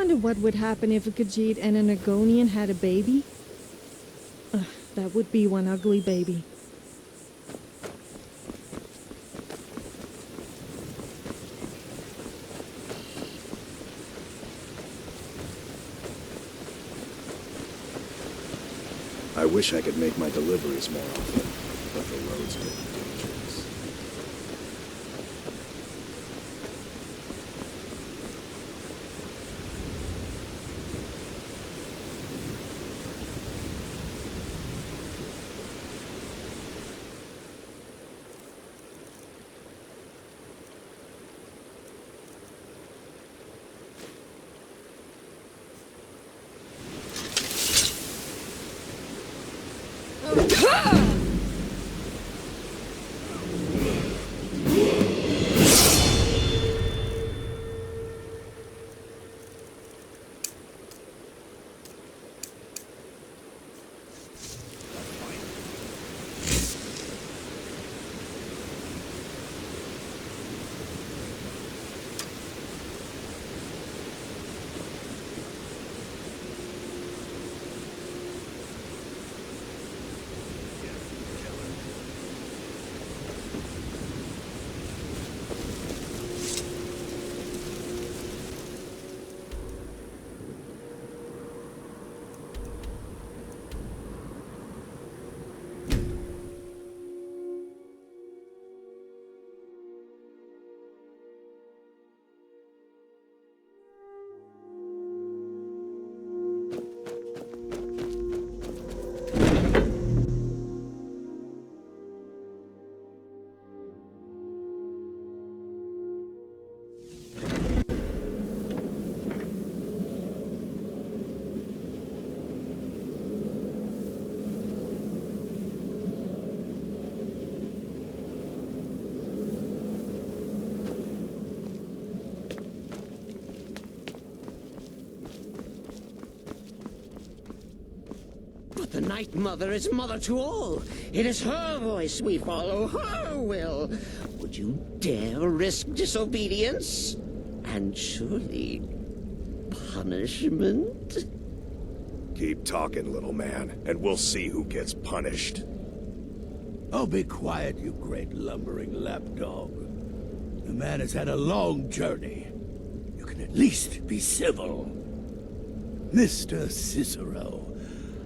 wonder what would happen if a Khajiit and an Argonian had a baby? Ugh, that would be one ugly baby. I wish I could make my deliveries more often, but the roads get dangerous. The Night Mother is mother to all. It is her voice we follow, her will. Would you dare risk disobedience? And surely punishment? Keep talking, little man, and we'll see who gets punished. Oh, be quiet, you great lumbering lapdog. The man has had a long journey. You can at least be civil. Mr. Cicero,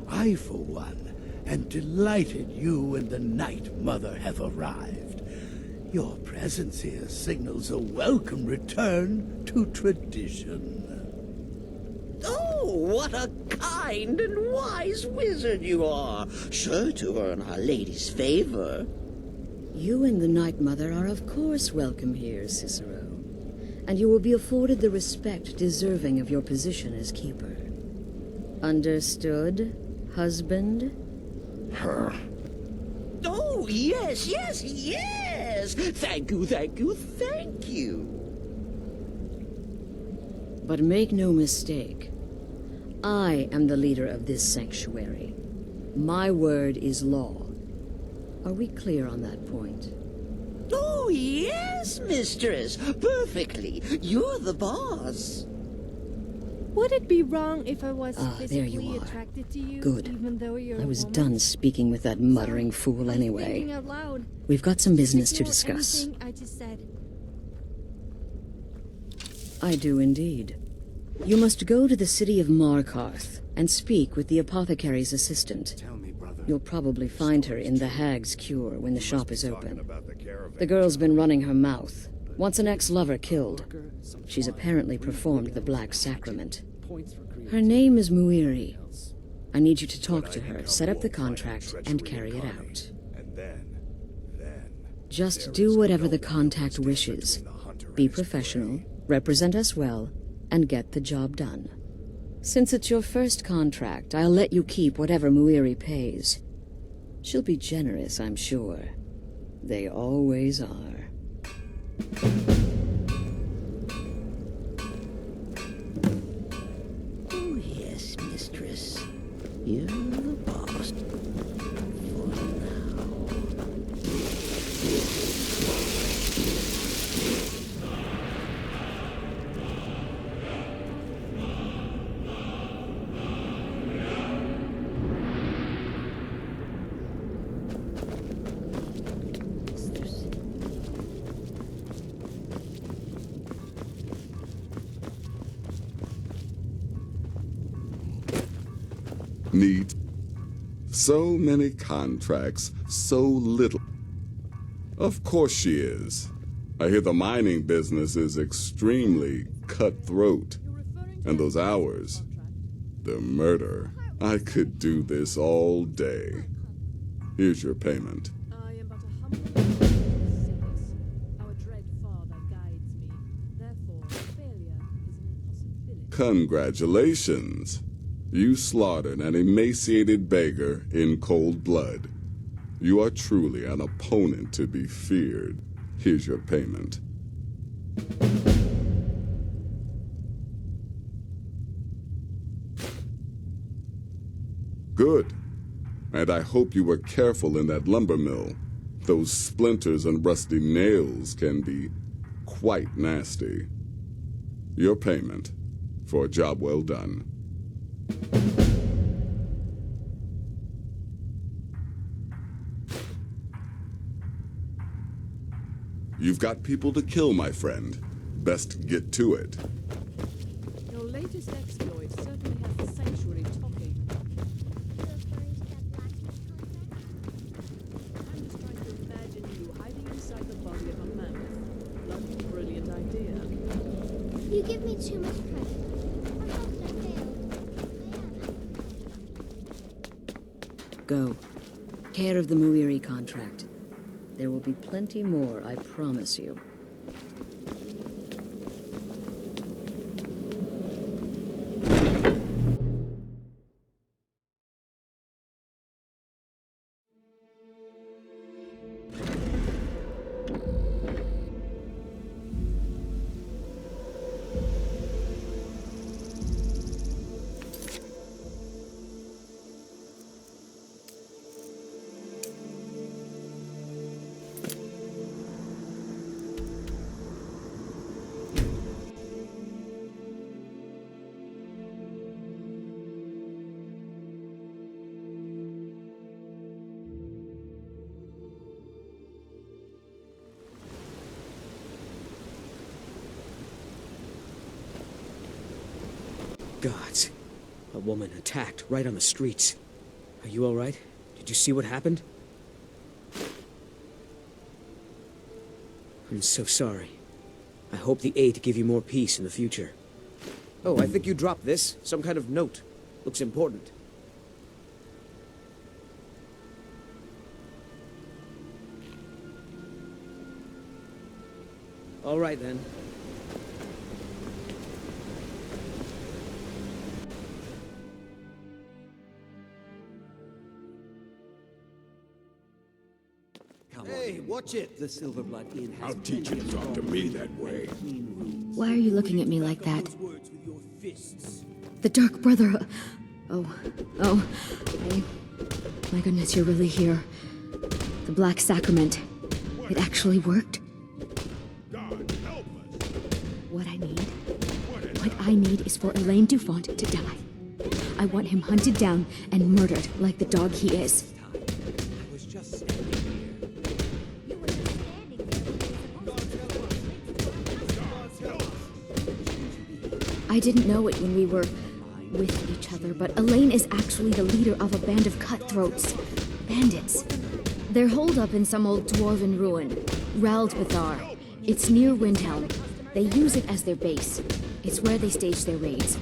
I, for one, am delighted you and the Night Mother have arrived. Your presence here signals a welcome return to tradition. Oh, what a kind and wise wizard you are, sure to earn Our Lady's favor. You and the Night Mother are of course welcome here, Cicero. And you will be afforded the respect deserving of your position as keeper. Understood, husband? Her. Oh, yes, yes, yes! Thank you, thank you, thank you! But make no mistake. I am the leader of this sanctuary. My word is law. Are we clear on that point? Oh, yes, mistress! Perfectly! You're the boss! Would it be wrong if I was there you physically are. attracted to you, Good. even though you're I was a woman? done speaking with that muttering fool I'm anyway. thinking out loud. We've got some business to Ignore discuss. anything I just said. I do indeed. You must go to the city of Markarth and speak with the apothecary's assistant. Tell me, brother. You'll probably find her in the Hag's Cure when the shop is Talking open. about the caravan. The girl's been running her mouth. Wants an ex-lover killed. She's apparently performed the Black Sacrament. Her name is Muiri. I need you to talk to her, set up the contract, and carry it out. And then Just do whatever the contact wishes. Be professional, represent us well, and get the job done. Since it's your first contract, I'll let you keep whatever Muiri pays. She'll be generous, I'm sure. They always are. Oh, yes, mistress. You're the boss. For now. Need so many contracts, so little. Of course she is. I hear the mining business is extremely cutthroat. And those hours, the murder. I could do this all day. Here's your payment. I am but a humble sickness. Our dread father guides me. Therefore, failure is an impossibility. Congratulations. You slaughtered an emaciated beggar in cold blood. You are truly an opponent to be feared. Here's your payment. Good. And I hope you were careful in that lumber mill. Those splinters and rusty nails can be quite nasty. Your payment for a job well done. You've got people to kill, my friend. Best get to it. Your latest exploit certainly has the sanctuary talking. I'm just trying to imagine you hiding inside the body of a mammoth. Bloody brilliant idea. You give me too much credit. How often I failed? Go. Care of the Muiri contract. There will be plenty more, I promise you. Gods. A woman attacked right on the streets. Are you all right? Did you see what happened? I'm so sorry. I hope the aid give you more peace in the future. Oh, I think you dropped this. Some kind of note. Looks important. All right, then. Hey, watch it! The Silverblood Inn has I'll teach you to talk to me that way. Why are you looking at me like that? those words with your fists. The Dark Brotherhood. My goodness, you're really here. The Black Sacrament. It actually worked. God, help us! What I need is for Elaine Dufont to die. I want him hunted down and murdered like the dog he is. I was just standing here. I didn't know it when we were with each other, but Elaine is actually the leader of a band of cutthroats. Bandits. They're holed up in some old dwarven ruin. Raldbithar. It's near Windhelm. They use it as their base. It's where they stage their raids.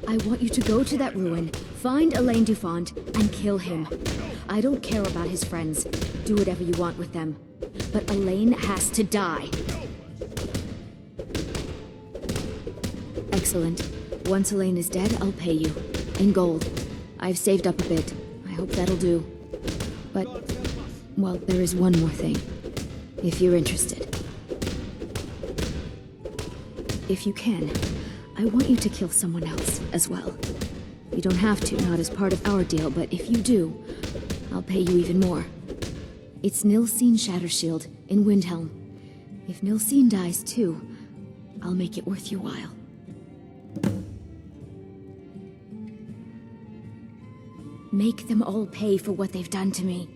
I want you to go to that ruin, find Elaine Dufont, and kill him. I don't care about his friends. Do whatever you want with them. But Elaine has to die. Excellent. Once Elaine is dead, I'll pay you. In gold. I've saved up a bit. I hope that'll do. But, well, there is one more thing. If you're interested. If you can, I want you to kill someone else as well. You don't have to, not as part of our deal, but if you do, I'll pay you even more. It's Nilsine Shattershield in Windhelm. If Nilsine dies too, I'll make it worth your while. Make them all pay for what they've done to me.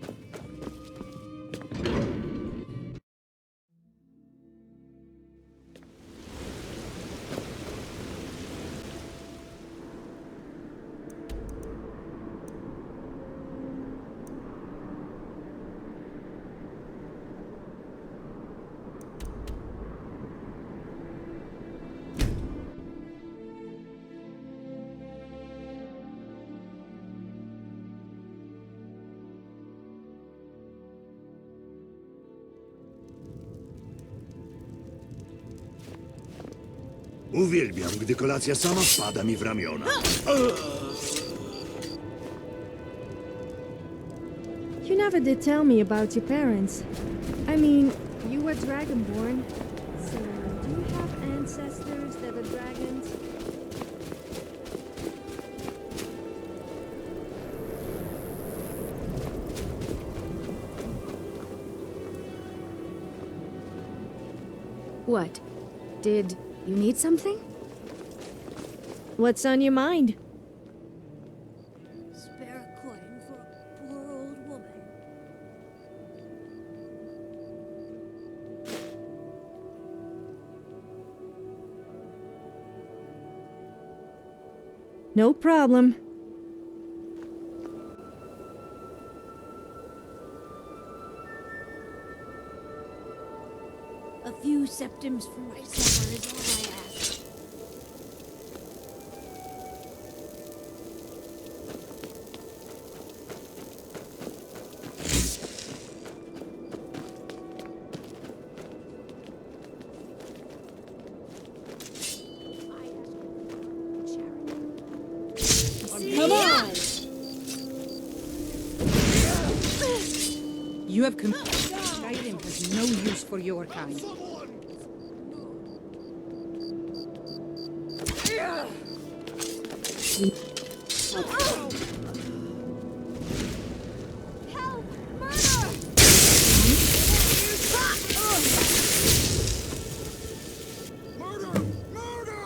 Uwielbiam, gdy kolacja sama wpada mi w ramiona. You never did tell me about your parents. I mean, you were dragonborn. So, do you have ancestors that are dragons? What? Did you need something? What's on your mind? Spare a coin for a poor old woman. No problem. A few septims for my supper is all I ask. Come on! You have Skyrim has no use for your kind. Help! Murder!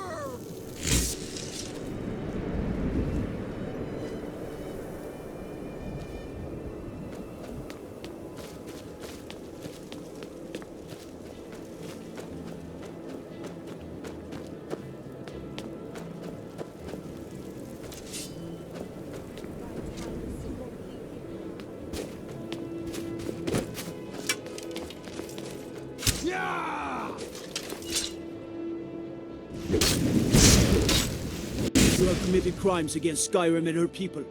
You have committed crimes against Skyrim and her people.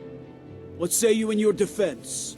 What say you in your defense?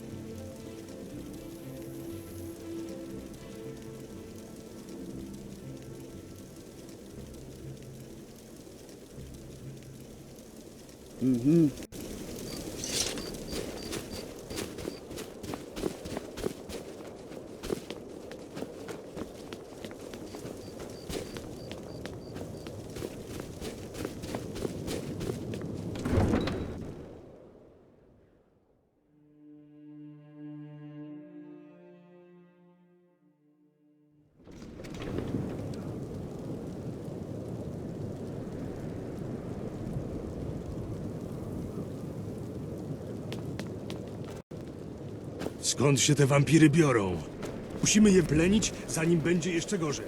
Skąd się te wampiry biorą? Musimy je plenić, zanim będzie jeszcze gorzej.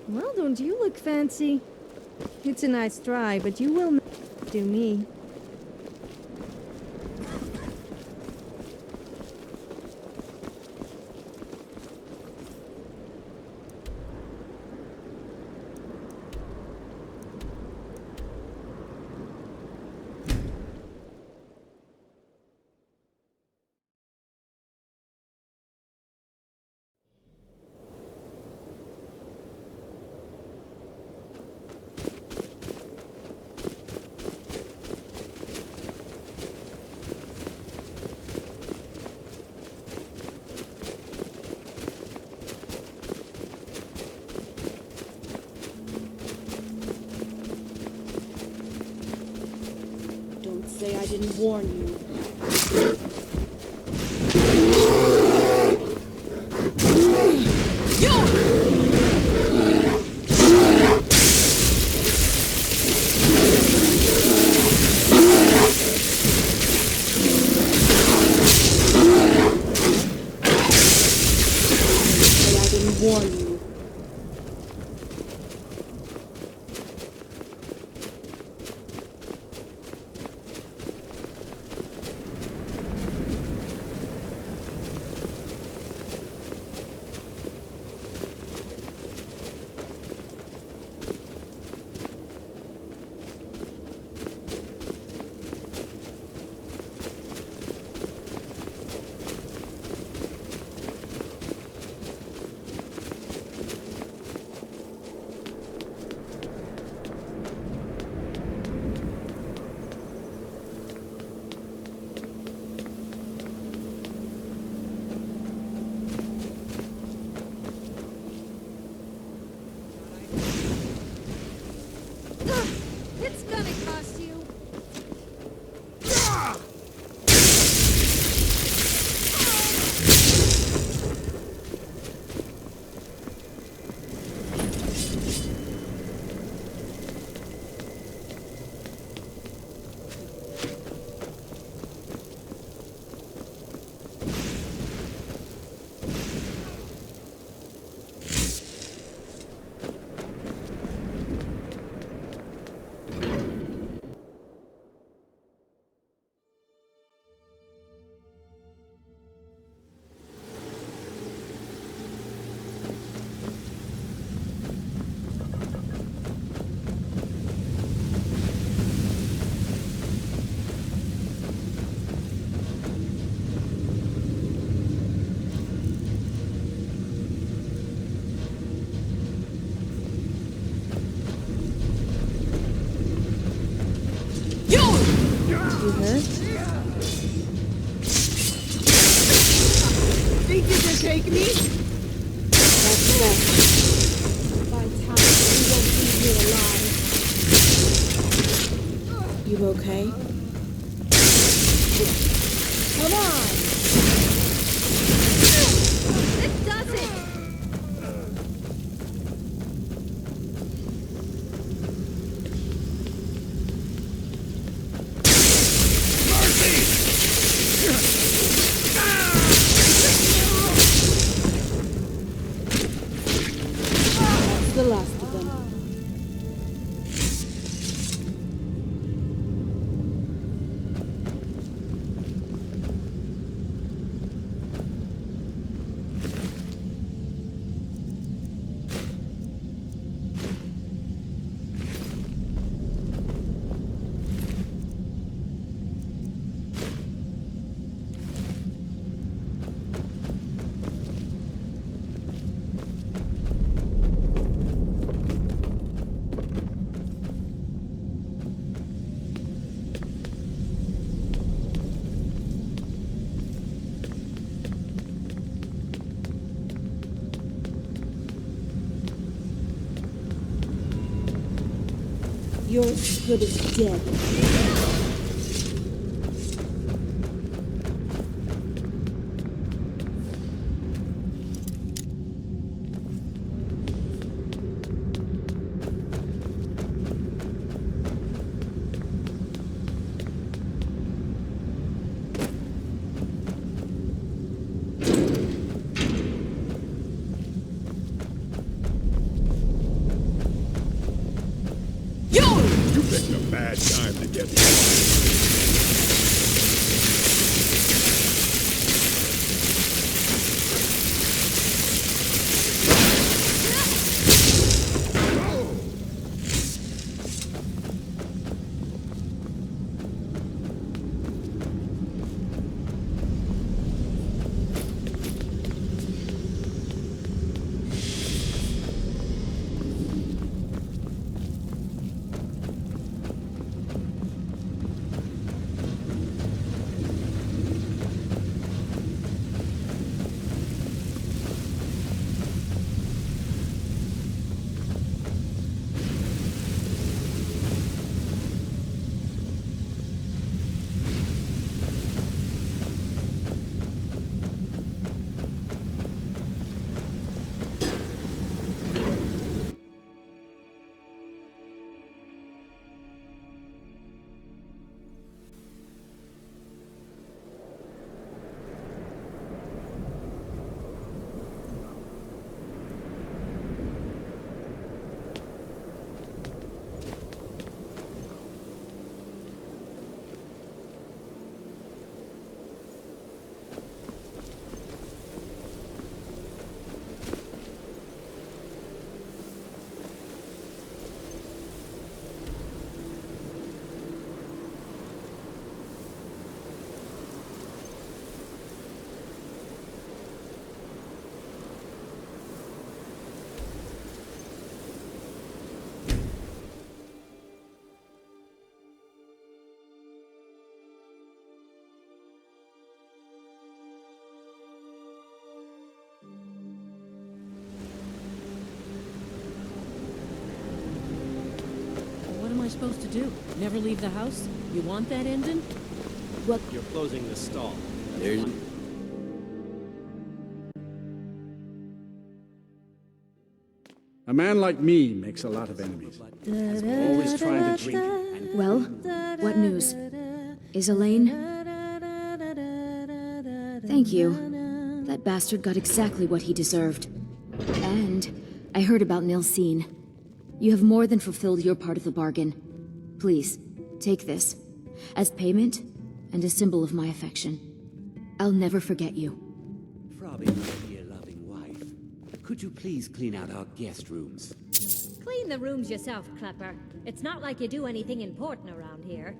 Well, don't you look fancy? It's a nice try, but you will not do me. Don't say I didn't warn you. Say I didn't warn you. take me? That's left. By time, we won't be here alive. You okay? Come on! This does it! That's the last of them. You're as good as dead. You picked a bad time to get here. What am I supposed to do? Never leave the house? You want that engine? What? You're closing the stall. There's... A man like me makes a lot of enemies. Always trying to drink and... Well, what news? Is Elaine? Thank you. That bastard got exactly what he deserved. And I heard about Nilsine. You have more than fulfilled your part of the bargain. Please, take this. As payment, and a symbol of my affection. I'll never forget you. Frobby, my dear loving wife, could you please clean out our guest rooms? Clean the rooms yourself, Klepper. It's not like you do anything important around here.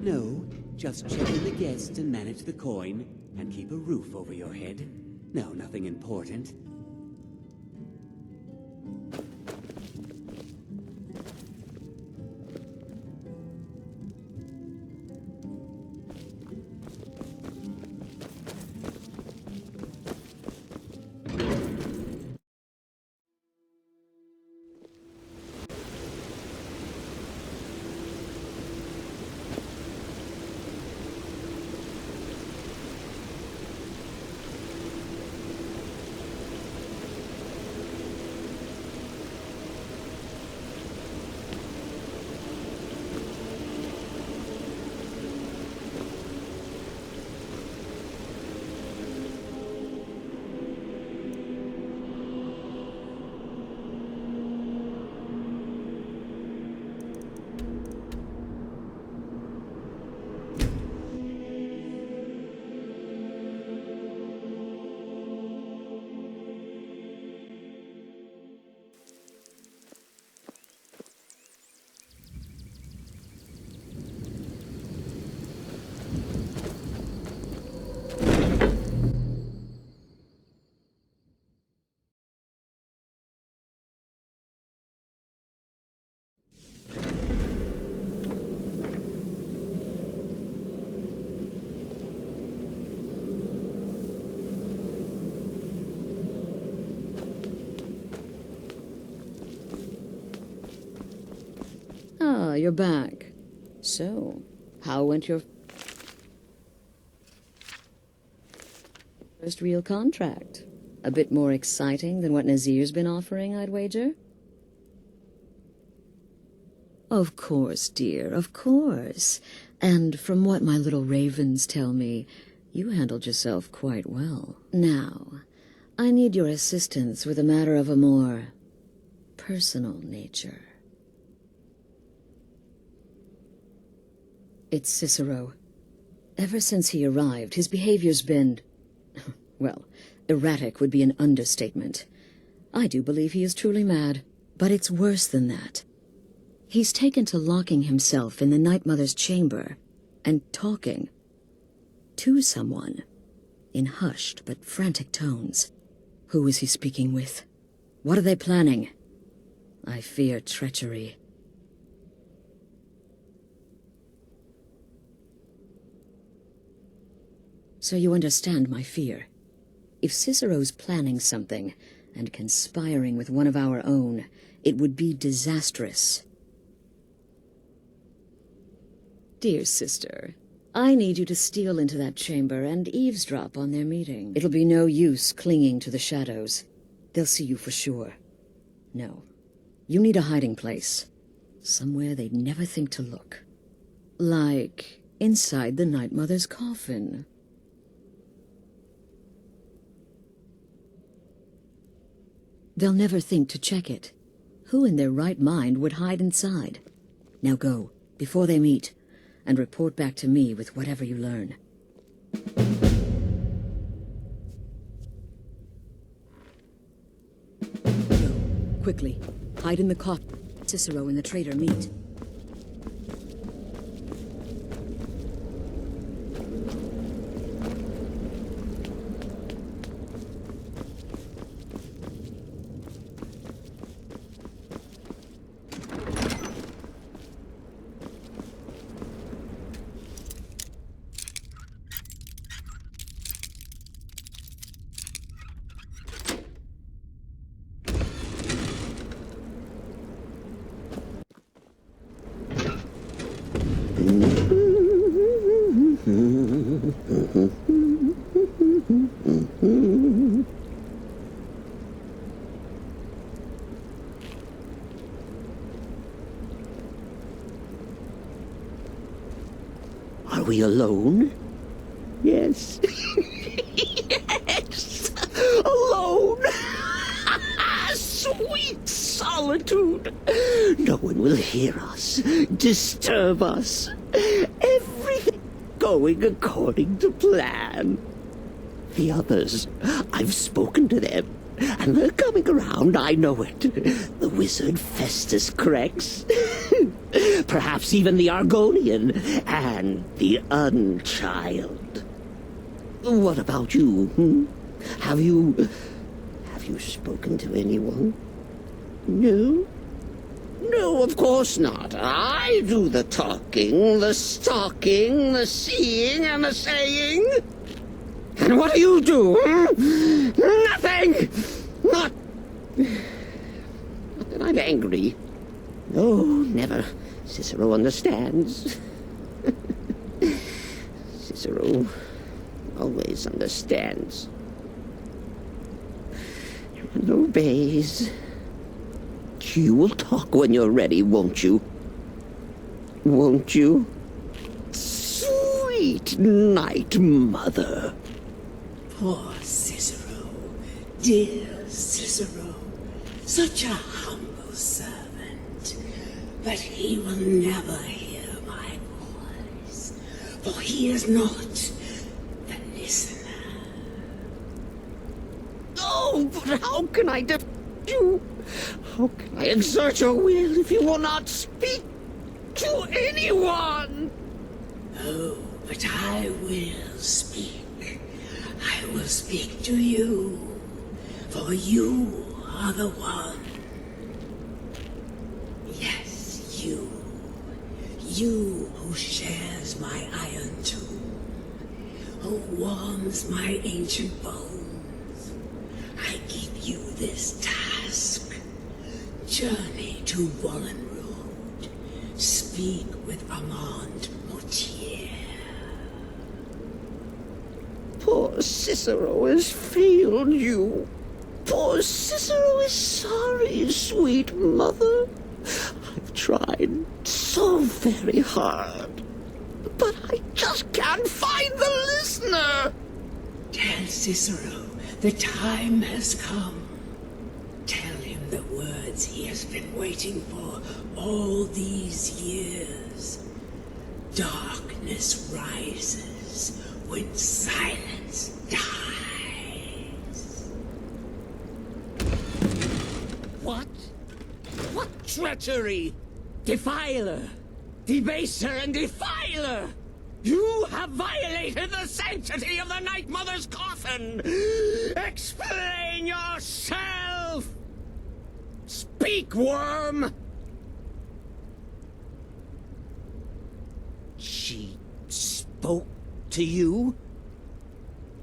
No, just check in the guests and manage the coin, and keep a roof over your head. No, nothing important. you're back. So, how went your first real contract? A bit more exciting than what Nazir's been offering, I'd wager? Of course, dear, of course. And from what my little ravens tell me, you handled yourself quite well. Now, I need your assistance with a matter of a more personal nature. It's Cicero. Ever since he arrived, his behavior's been, well, erratic would be an understatement. I do believe he is truly mad, but it's worse than that. He's taken to locking himself in the Night Mother's chamber and talking to someone in hushed but frantic tones. Who is he speaking with? What are they planning? I fear treachery. So you understand my fear. If Cicero's planning something and conspiring with one of our own, it would be disastrous. Dear sister, I need you to steal into that chamber and eavesdrop on their meeting. It'll be no use clinging to the shadows. They'll see you for sure. No, you need a hiding place. Somewhere they'd never think to look. Like inside the Night Mother's coffin. They'll never think to check it. Who in their right mind would hide inside? Now go, before they meet, and report back to me with whatever you learn. Go, quickly. Hide in the coffin. Cicero and the traitor meet. Are we alone? Yes. Yes! Alone! Sweet solitude! No one will hear us, disturb us. Everything going according to plan. The others, I've spoken to them, and they're coming around, I know it. The wizard Festus Crex. Perhaps even the Argonian and the Unchild. What about you? Have you spoken to anyone? No? No, of course not. I do the talking, the stalking, the seeing, and the saying. And what do you do? Nothing! Not that I'm angry. No, never. Cicero understands. Cicero always understands. And obeys. You will talk when you're ready, won't you? Won't you? Sweet Night Mother. Poor Cicero, dear Cicero, such a humble servant, but he will never hear my voice, for he is not the listener. Oh, but how can I defend you? How can I exert your will if you will not speak to anyone? Oh, but I will speak. I will speak to you, for you are the one. Yes, you. You who shares my iron tomb, who warms my ancient bones. I give you this task. Journey to Wallen Road. speak with Armand Mortier. Poor Cicero has failed you. Poor Cicero is sorry, sweet mother. I've tried so very hard, but I just can't find the listener. Tell Cicero the time has come. Tell him the words he has been waiting for all these years. Darkness rises when silence dies. What? What treachery? Defiler! Debaser and defiler! You have violated the sanctity of the Night Mother's coffin! Explain yourself! Speak, worm! She spoke to you?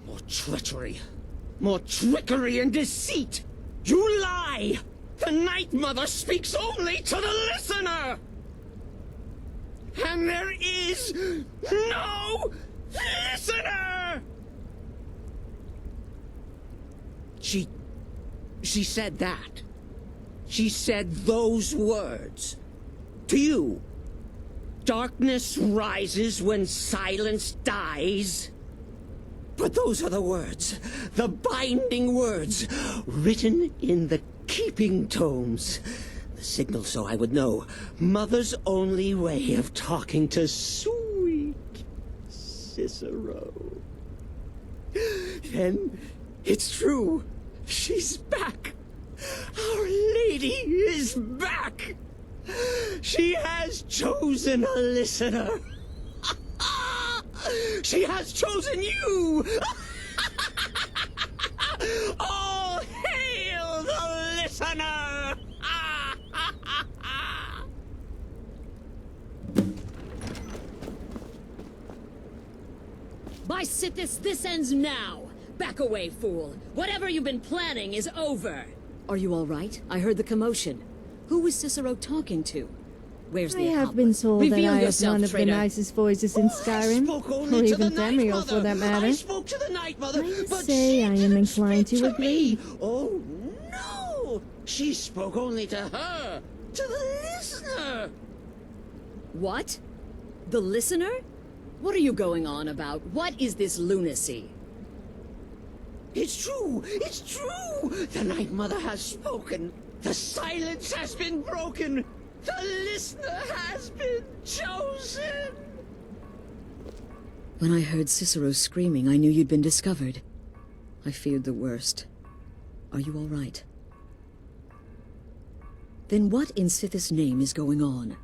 More treachery, more trickery and deceit! You lie! The Night Mother speaks only to the listener! And there is no listener! She said that. She said those words. To you. Darkness rises when silence dies. But those are the words, the binding words, written in the keeping tomes. The signal so I would know. Mother's only way of talking to sweet Cicero. Then it's true. She's back. Our Lady is back. She has chosen a listener. She has chosen you. All hail the listener. By Sithis, this ends now! Back away, fool! Whatever you've been planning is over! Are you all right? I heard the commotion. Who was Cicero talking to? Where's the I have accomplice? been told that Reveal I have yourself, one of the traitor. nicest voices in Skyrim, or even Tamriel for that matter. I spoke to the Night Mother, I must but say she I am didn't inclined speak to me. agree. Oh, no! She spoke only to her, to the listener. What? The listener? What are you going on about? What is this lunacy? It's true! It's true! The Night Mother has spoken. The silence has been broken. The listener has been chosen. When I heard Cicero screaming, I knew you'd been discovered. I feared the worst. Are you all right? Then what in Sithis' name is going on?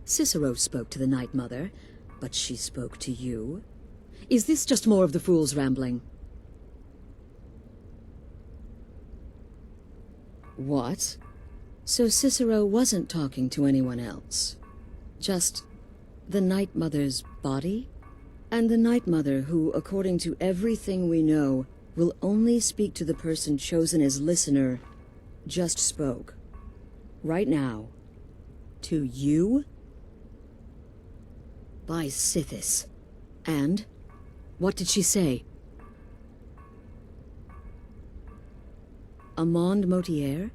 Cicero spoke to the Night Mother, but she spoke to you? Is this just more of the fool's rambling? What? So Cicero wasn't talking to anyone else? Just the Night Mother's body? And the Night Mother who, according to everything we know, will only speak to the person chosen as listener, just spoke. Right now. To you? By Sithis. And? What did she say? Armand Mortier?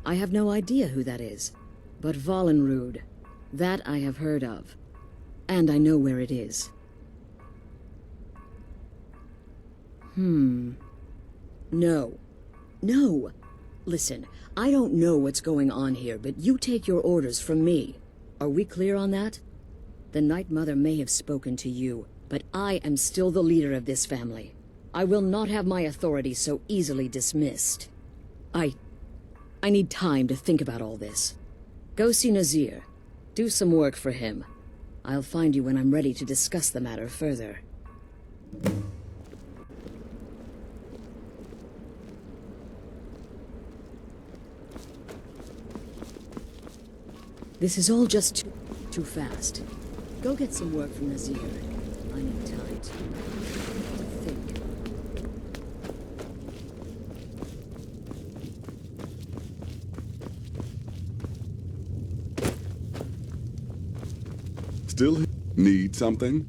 I have no idea who that is. But Vollenrud, that I have heard of. And I know where it is. No. No! Listen, I don't know what's going on here, but you take your orders from me. Are we clear on that? The Night Mother may have spoken to you, but I am still the leader of this family. I will not have my authority so easily dismissed. I need time to think about all this. Go see Nazir. Do some work for him. I'll find you when I'm ready to discuss the matter further. This is all just too fast. Go get some work from Nazir. I need time to think. Still need something?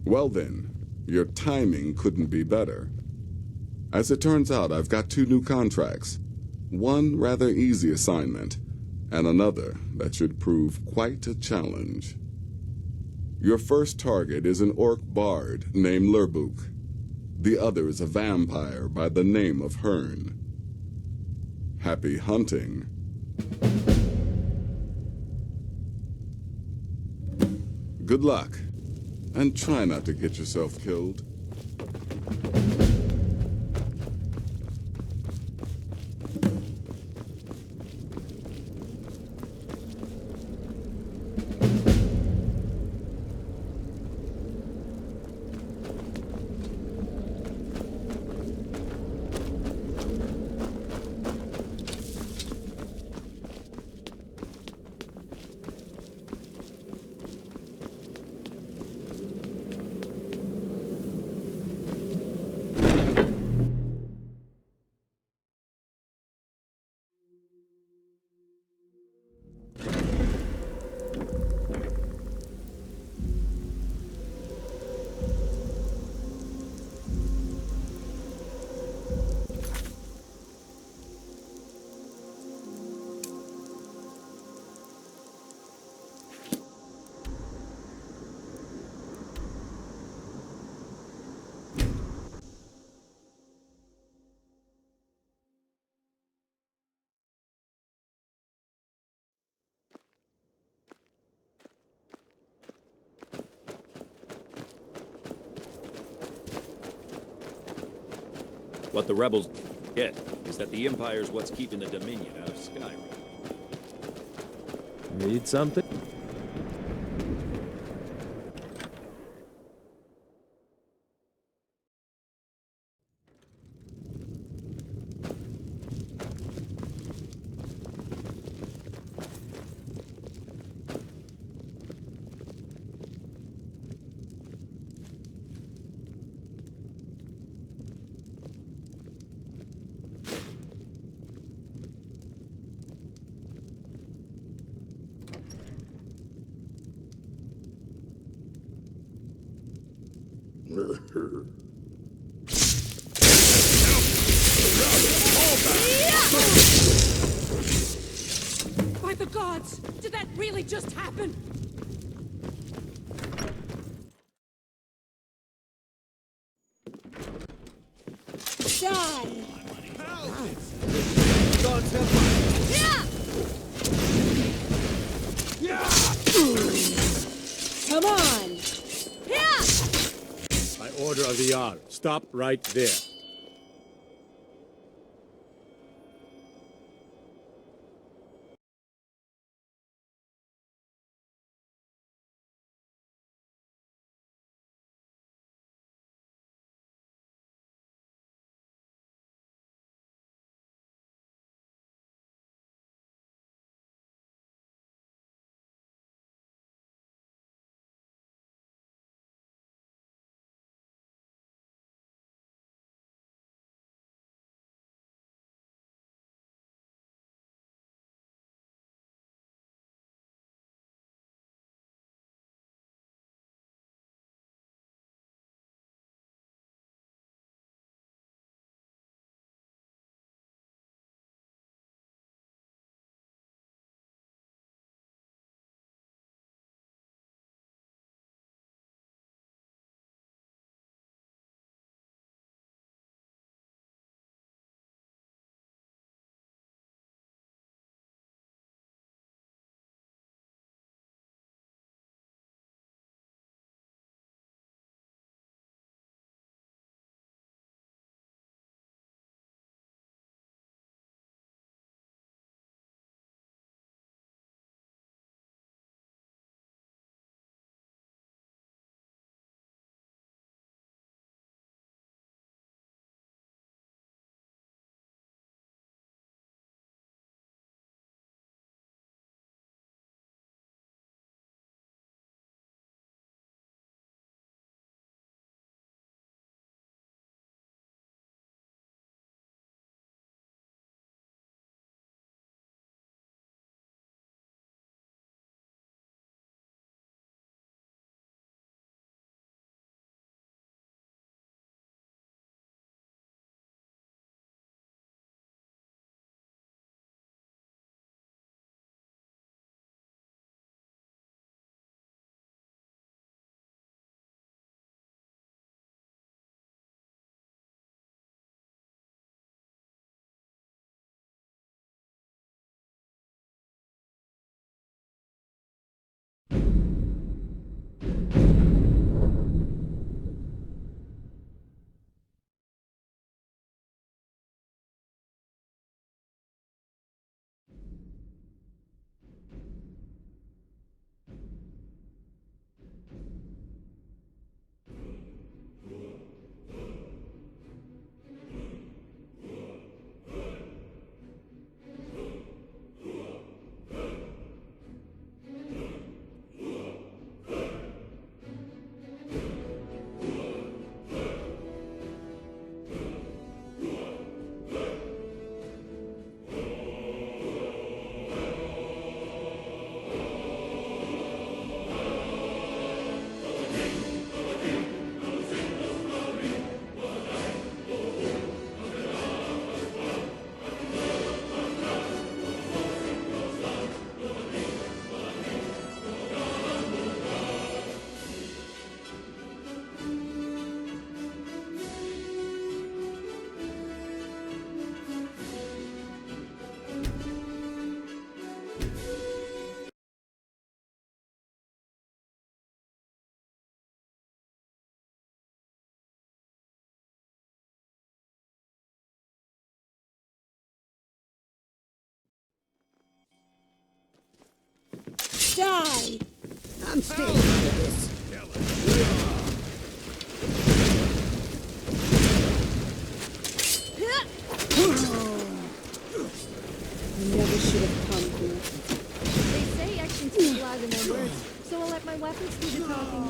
Well then, your timing couldn't be better. As it turns out, I've got 2 new contracts. One rather easy assignment, and another that should prove quite a challenge. Your first target is an orc bard named Lurbuk. The other is a vampire by the name of Hearn. Happy hunting. Good luck, and try not to get yourself killed. What the rebels get is that the Empire's what's keeping the Dominion out of Skyrim. Need something? By the gods! Did that really just happen? Done! Come on! By order of the Jarl, stop right there. Die! I'm staying for this. I never should have come here. They say actions speak louder than words, so I'll let my weapons do the talking.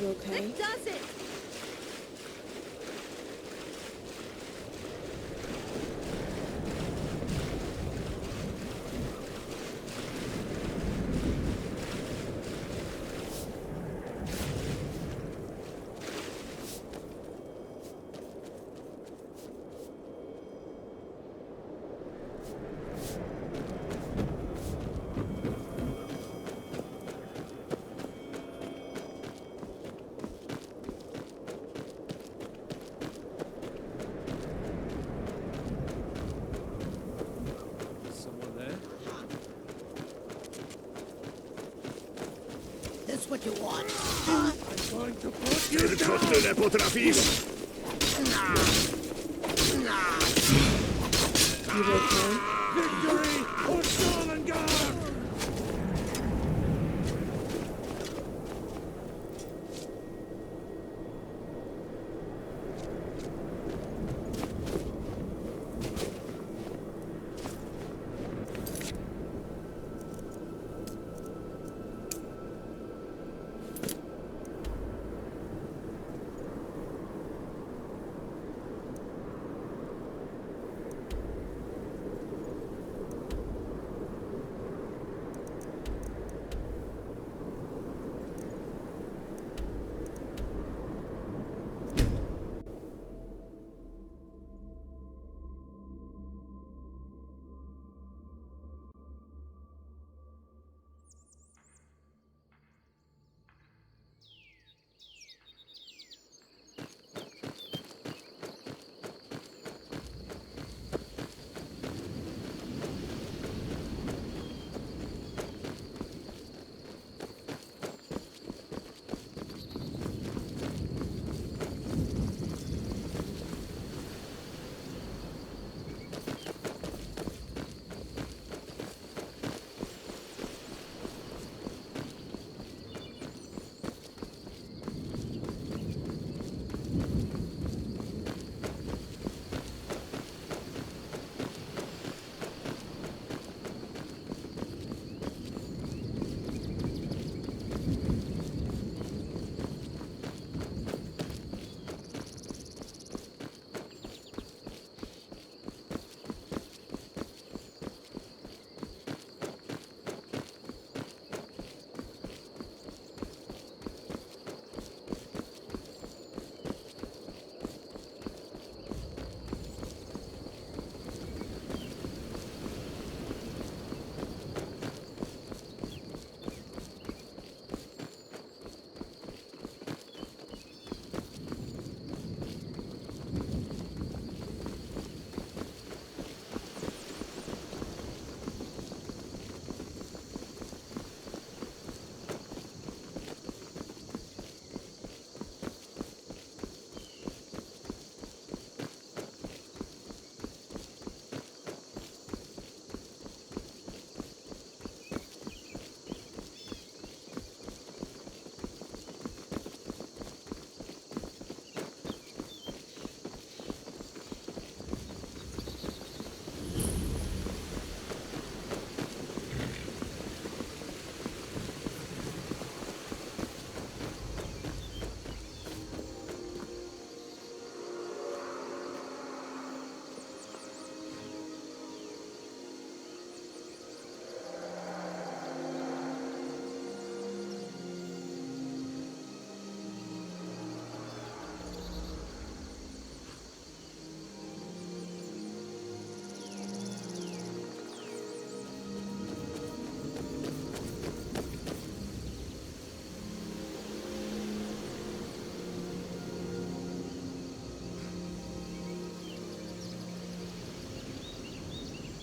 You okay? That does it! Someone there? That's what you want. I'm going to put you Tylko tyle potrafisz! You okay? Victory or Stalingard!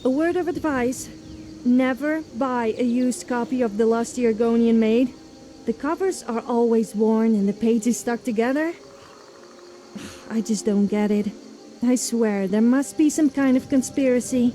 A word of advice. Never buy a used copy of The Lost Argonian Maid. The covers are always worn and the pages stuck together. I just don't get it. I swear, there must be some kind of conspiracy.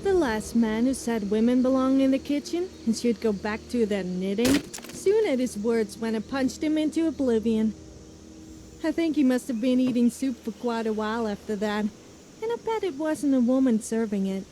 The last man who said women belong in the kitchen and should go back to their knitting soon at his words when I punched him into oblivion. I think he must have been eating soup for quite a while after that, and I bet it wasn't a woman serving it.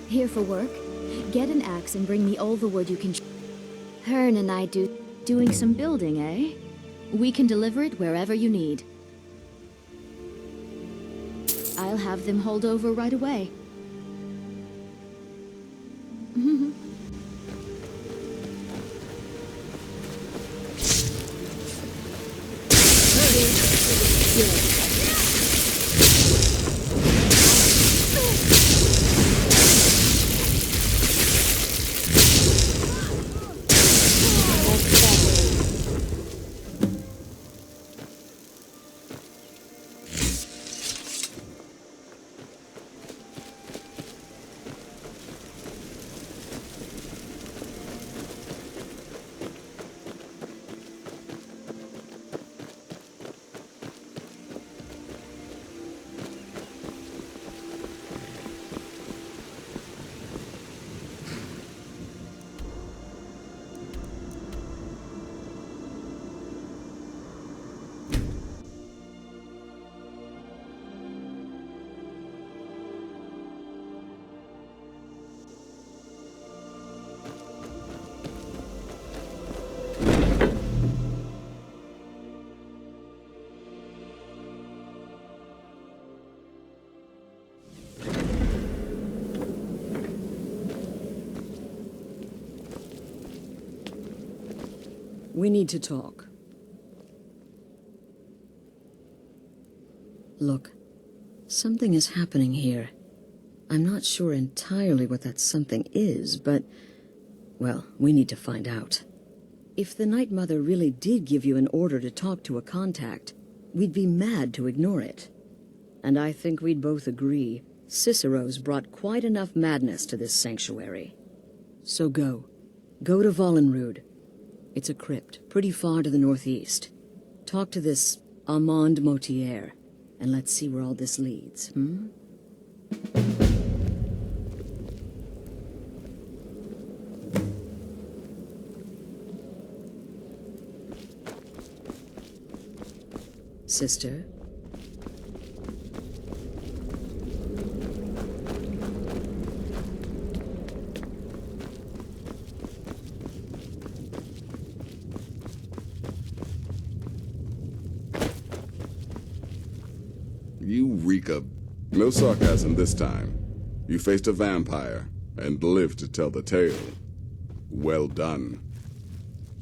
Here for work? Get an axe and bring me all the wood you can. Hearn and I doing some building, eh? We can deliver it wherever you need. I'll have them hauled over right away. We need to talk. Look, something is happening here. I'm not sure entirely what that something is, but, well, we need to find out. If the Night Mother really did give you an order to talk to a contact, we'd be mad to ignore it. And I think we'd both agree, Cicero's brought quite enough madness to this sanctuary. So go. Go to Vollenrud. It's a crypt, pretty far to the northeast. Talk to this Armand Motier, and let's see where all this leads, hmm? Sister? You reek of... No sarcasm this time. You faced a vampire, and lived to tell the tale. Well done.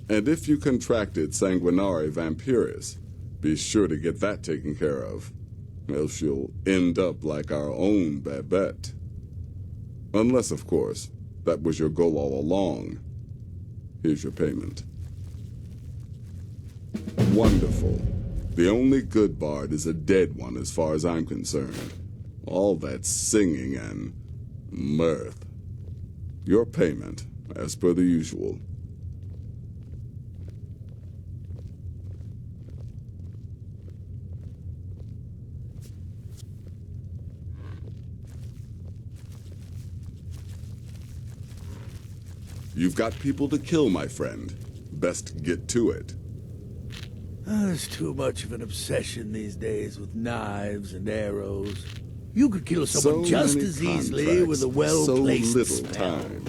And if you contracted Sanguinare Vampiris, be sure to get that taken care of. Else you'll end up like our own Babette. Unless, of course, that was your goal all along. Here's your payment. Wonderful. The only good bard is a dead one as far as I'm concerned. All that singing and mirth. Your payment, as per the usual. You've got people to kill, my friend. Best get to it. There's too much of an obsession these days with knives and arrows. You could kill someone just as easily with a well-placed so little spell. time.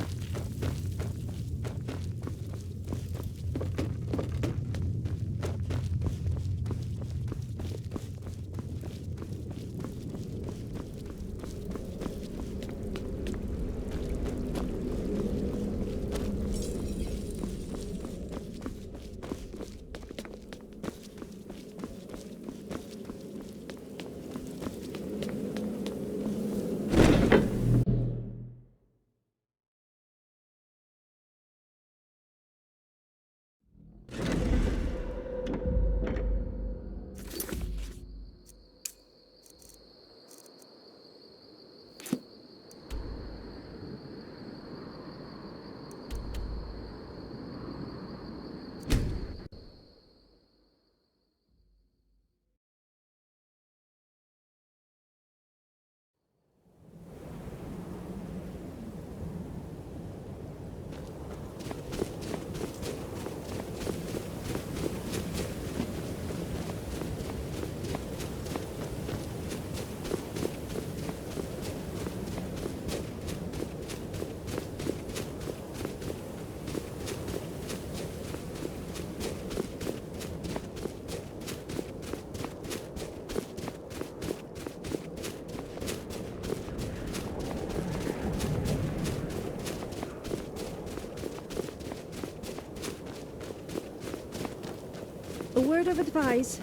A word of advice.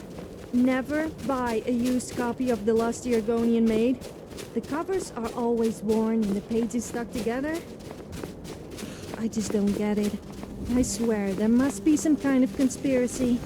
Never buy a used copy of The Lost Argonian Maid. The covers are always worn and the pages stuck together. I just don't get it. I swear, there must be some kind of conspiracy.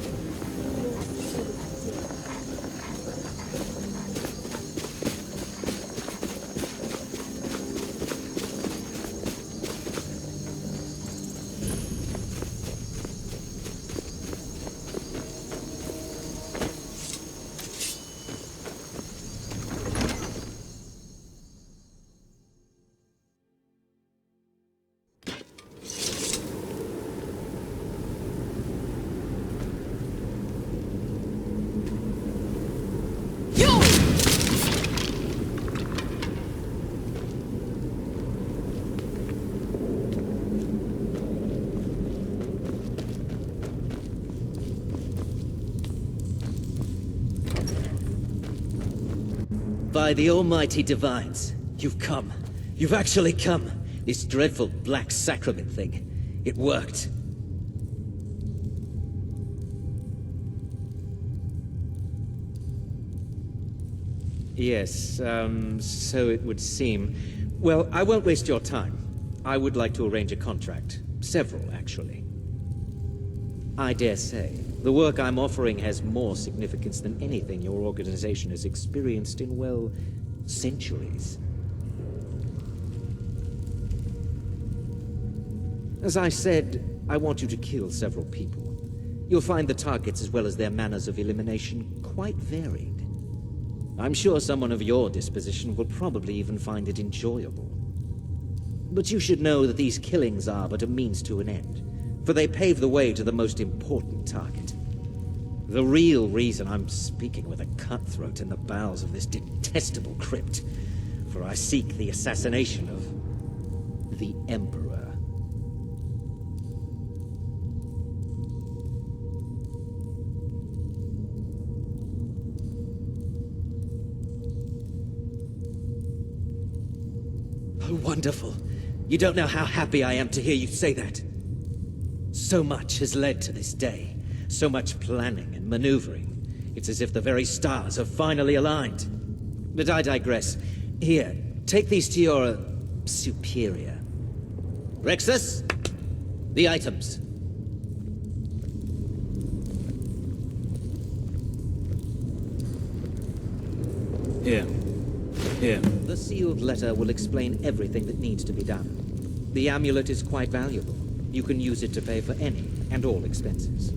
By the almighty divines, you've come. You've actually come. This dreadful black sacrament thing. It worked. Yes, so it would seem. Well, I won't waste your time. I would like to arrange a contract. Several, actually. I dare say, the work I'm offering has more significance than anything your organization has experienced in, well, centuries. As I said, I want you to kill several people. You'll find the targets as well as their manners of elimination quite varied. I'm sure someone of your disposition will probably even find it enjoyable. But you should know that these killings are but a means to an end, for they pave the way to the most important target. The real reason I'm speaking with a cutthroat in the bowels of this detestable crypt, for I seek the assassination of the Emperor. Oh, wonderful. You don't know how happy I am to hear you say that. So much has led to this day. So much planning and maneuvering. It's as if the very stars have finally aligned. But I digress. Here, take these to your superior. Rexus, the items. Here. Here. The sealed letter will explain everything that needs to be done. The amulet is quite valuable. You can use it to pay for any and all expenses.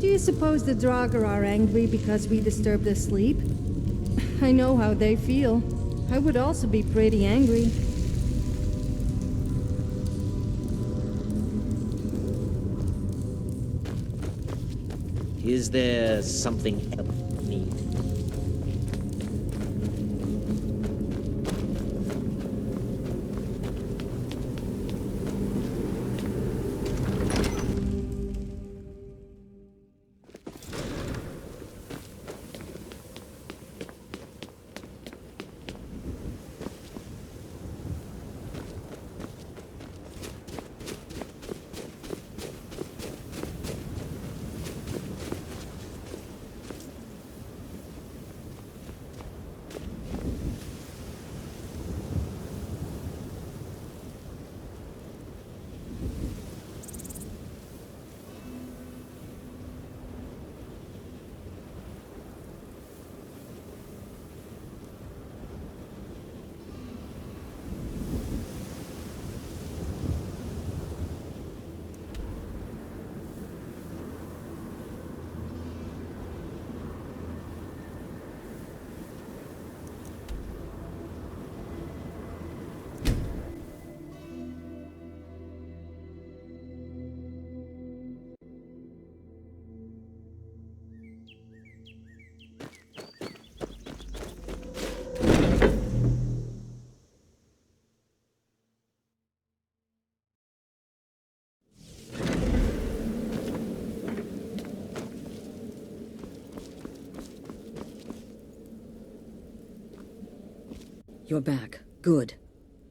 Do you suppose the Draugr are angry because we disturbed their sleep? I know how they feel. I would also be pretty angry. Is there something else you need? You're back. Good.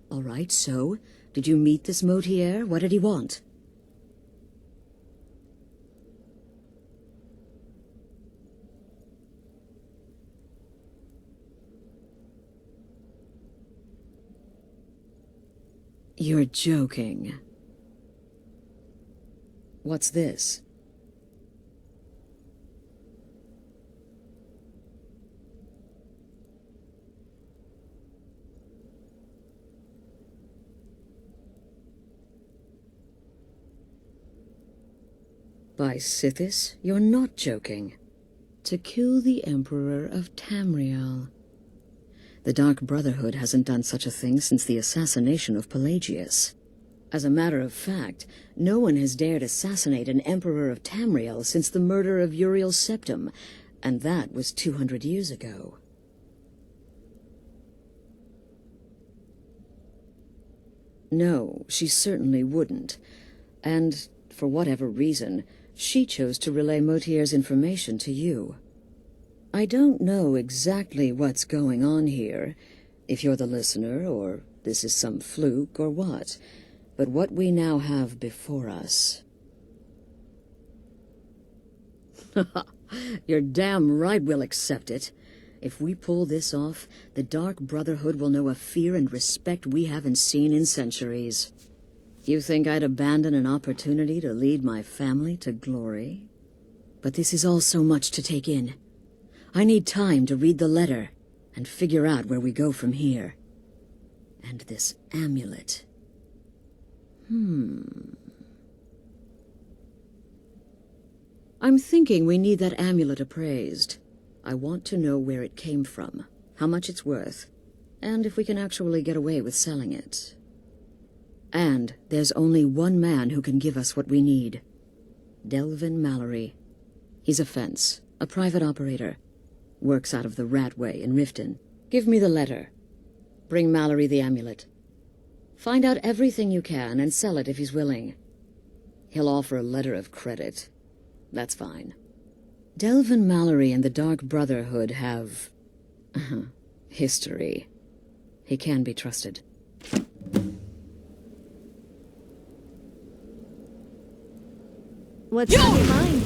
All right, so, did you meet this Motier? What did he want? You're joking. What's this? By Sithis, you're not joking. To kill the Emperor of Tamriel. The Dark Brotherhood hasn't done such a thing since the assassination of Pelagius. As a matter of fact, no one has dared assassinate an Emperor of Tamriel since the murder of Uriel Septim, and that was 200 years ago. No, she certainly wouldn't. And, for whatever reason, she chose to relay Motier's information to you. I don't know exactly what's going on here, if you're the listener, or this is some fluke, or what. But what we now have before us... You're damn right we'll accept it. If we pull this off, the Dark Brotherhood will know a fear and respect we haven't seen in centuries. You think I'd abandon an opportunity to lead my family to glory? But this is all so much to take in. I need time to read the letter and figure out where we go from here. And this amulet. I'm thinking we need that amulet appraised. I want to know where it came from, how much it's worth, and if we can actually get away with selling it. And there's only one man who can give us what we need. Delvin Mallory. He's a fence, a private operator. Works out of the Ratway in Riften. Give me the letter. Bring Mallory the amulet. Find out everything you can and sell it if he's willing. He'll offer a letter of credit. That's fine. Delvin Mallory and the Dark Brotherhood have... history. He can be trusted. What's on your mind?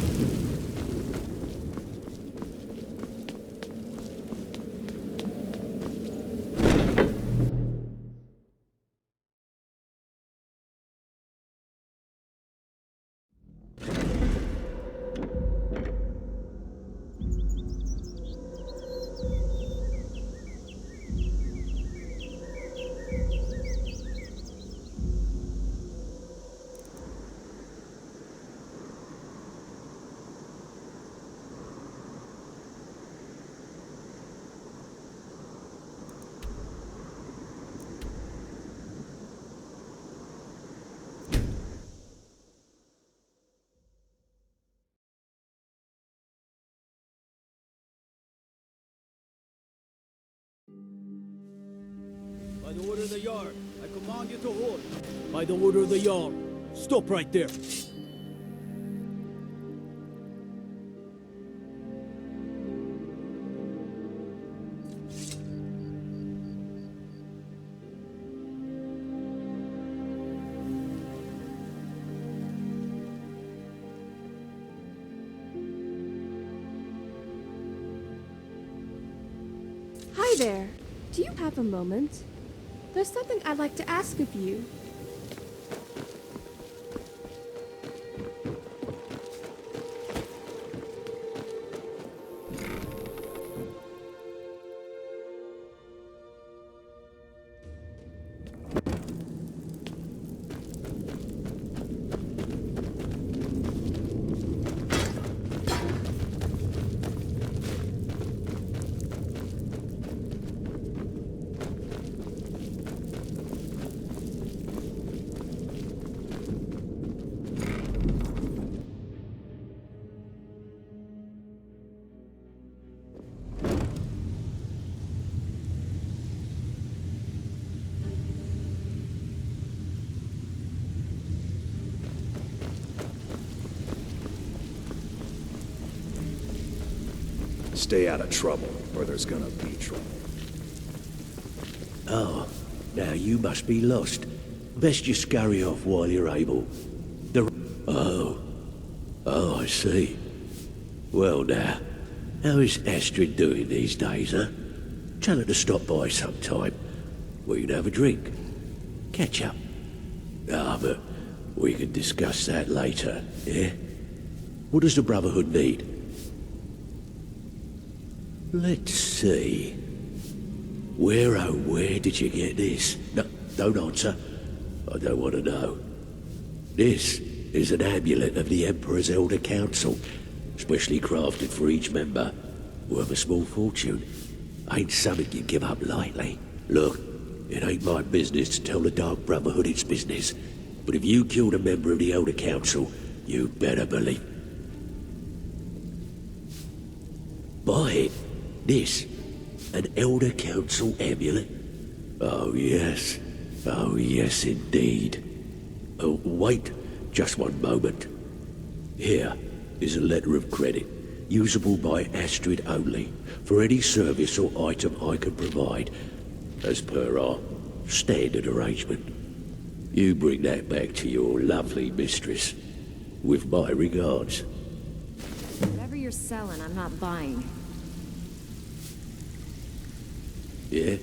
By the order of the Jarl, I command you to halt. By the order of the Jarl, stop right there. Hi there. Do you have a moment? There's something I'd like to ask of you. Stay out of trouble, or there's gonna be trouble. Oh, Now you must be lost. Best you scurry off while you're able. Oh, I see. Well now, how is Astrid doing these days, huh? Tell her to stop by sometime. We can have a drink. Catch up. But we can discuss that later, yeah? What does the Brotherhood need? Let's see. Where did you get this? No, don't answer. I don't want to know. This is an amulet of the Emperor's Elder Council, specially crafted for each member, worth a small fortune. Ain't something you give up lightly. Look, it ain't my business to tell the Dark Brotherhood its business, but if you killed a member of the Elder Council, you better believe. Buy it. This, an Elder Council amulet? Oh yes indeed. Oh, wait just one moment. Here is a letter of credit, usable by Astrid only, for any service or item I can provide, as per our standard arrangement. You bring that back to your lovely mistress, with my regards. Whatever you're selling, I'm not buying. Yeah?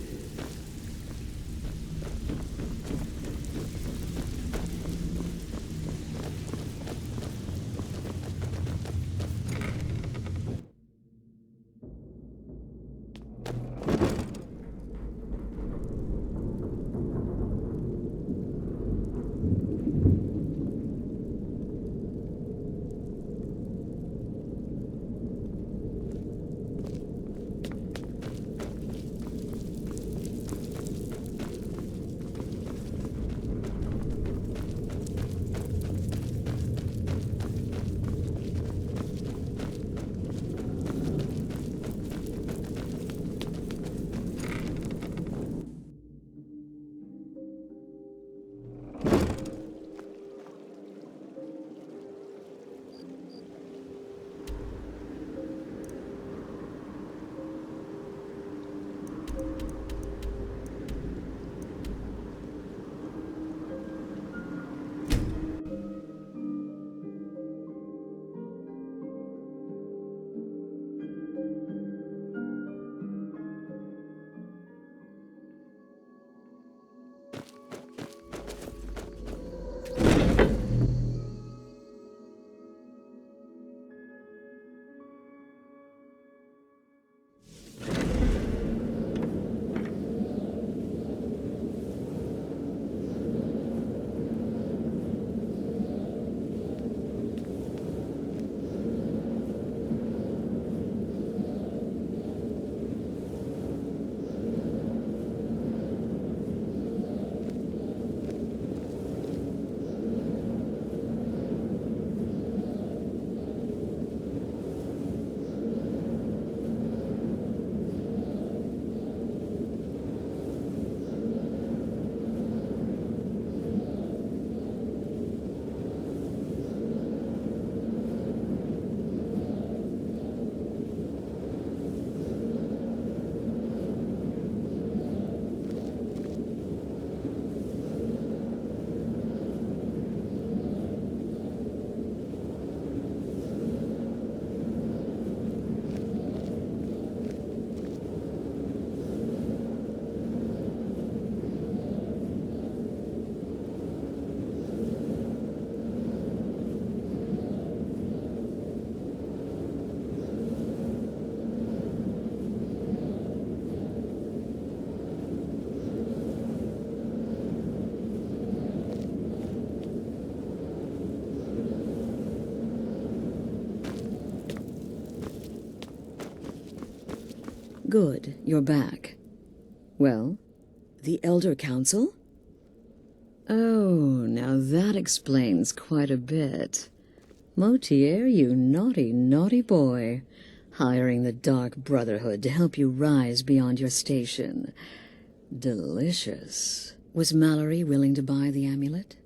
Good, you're back. Well, the Elder Council? Oh, now that explains quite a bit. Motier, you naughty, naughty boy. Hiring the Dark Brotherhood to help you rise beyond your station. Delicious. Was Mallory willing to buy the amulet?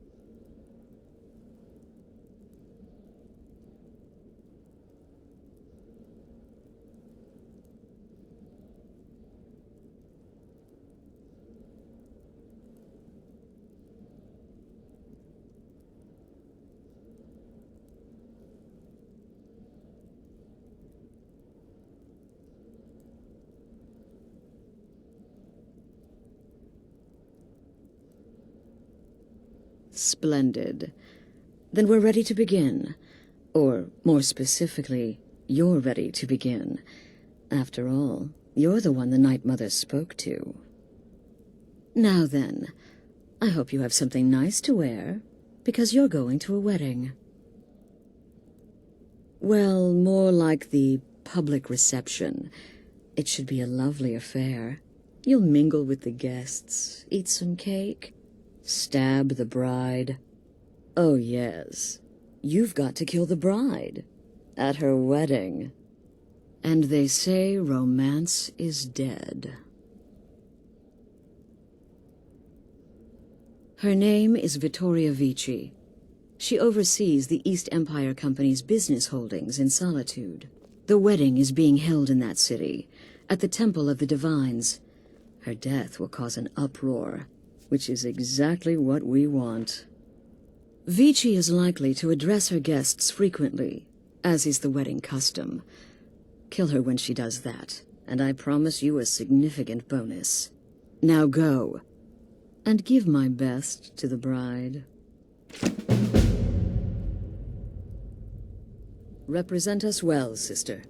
Splendid. Then we're ready to begin. Or, more specifically, you're ready to begin. After all, you're the one the Night Mother spoke to. Now then, I hope you have something nice to wear, because you're going to a wedding. Well, more like the public reception. It should be a lovely affair. You'll mingle with the guests, eat some cake, stab the bride. Oh yes, you've got to kill the bride at her wedding. And they say romance is dead. Her name is Vittoria Vici. She oversees the East Empire Company's business holdings in Solitude. The wedding is being held in that city, at the Temple of the Divines. Her death will cause an uproar, which is exactly what we want. Vici is likely to address her guests frequently, as is the wedding custom. Kill her when she does that, and I promise you a significant bonus. Now go, and give my best to the bride. Represent us well, sister.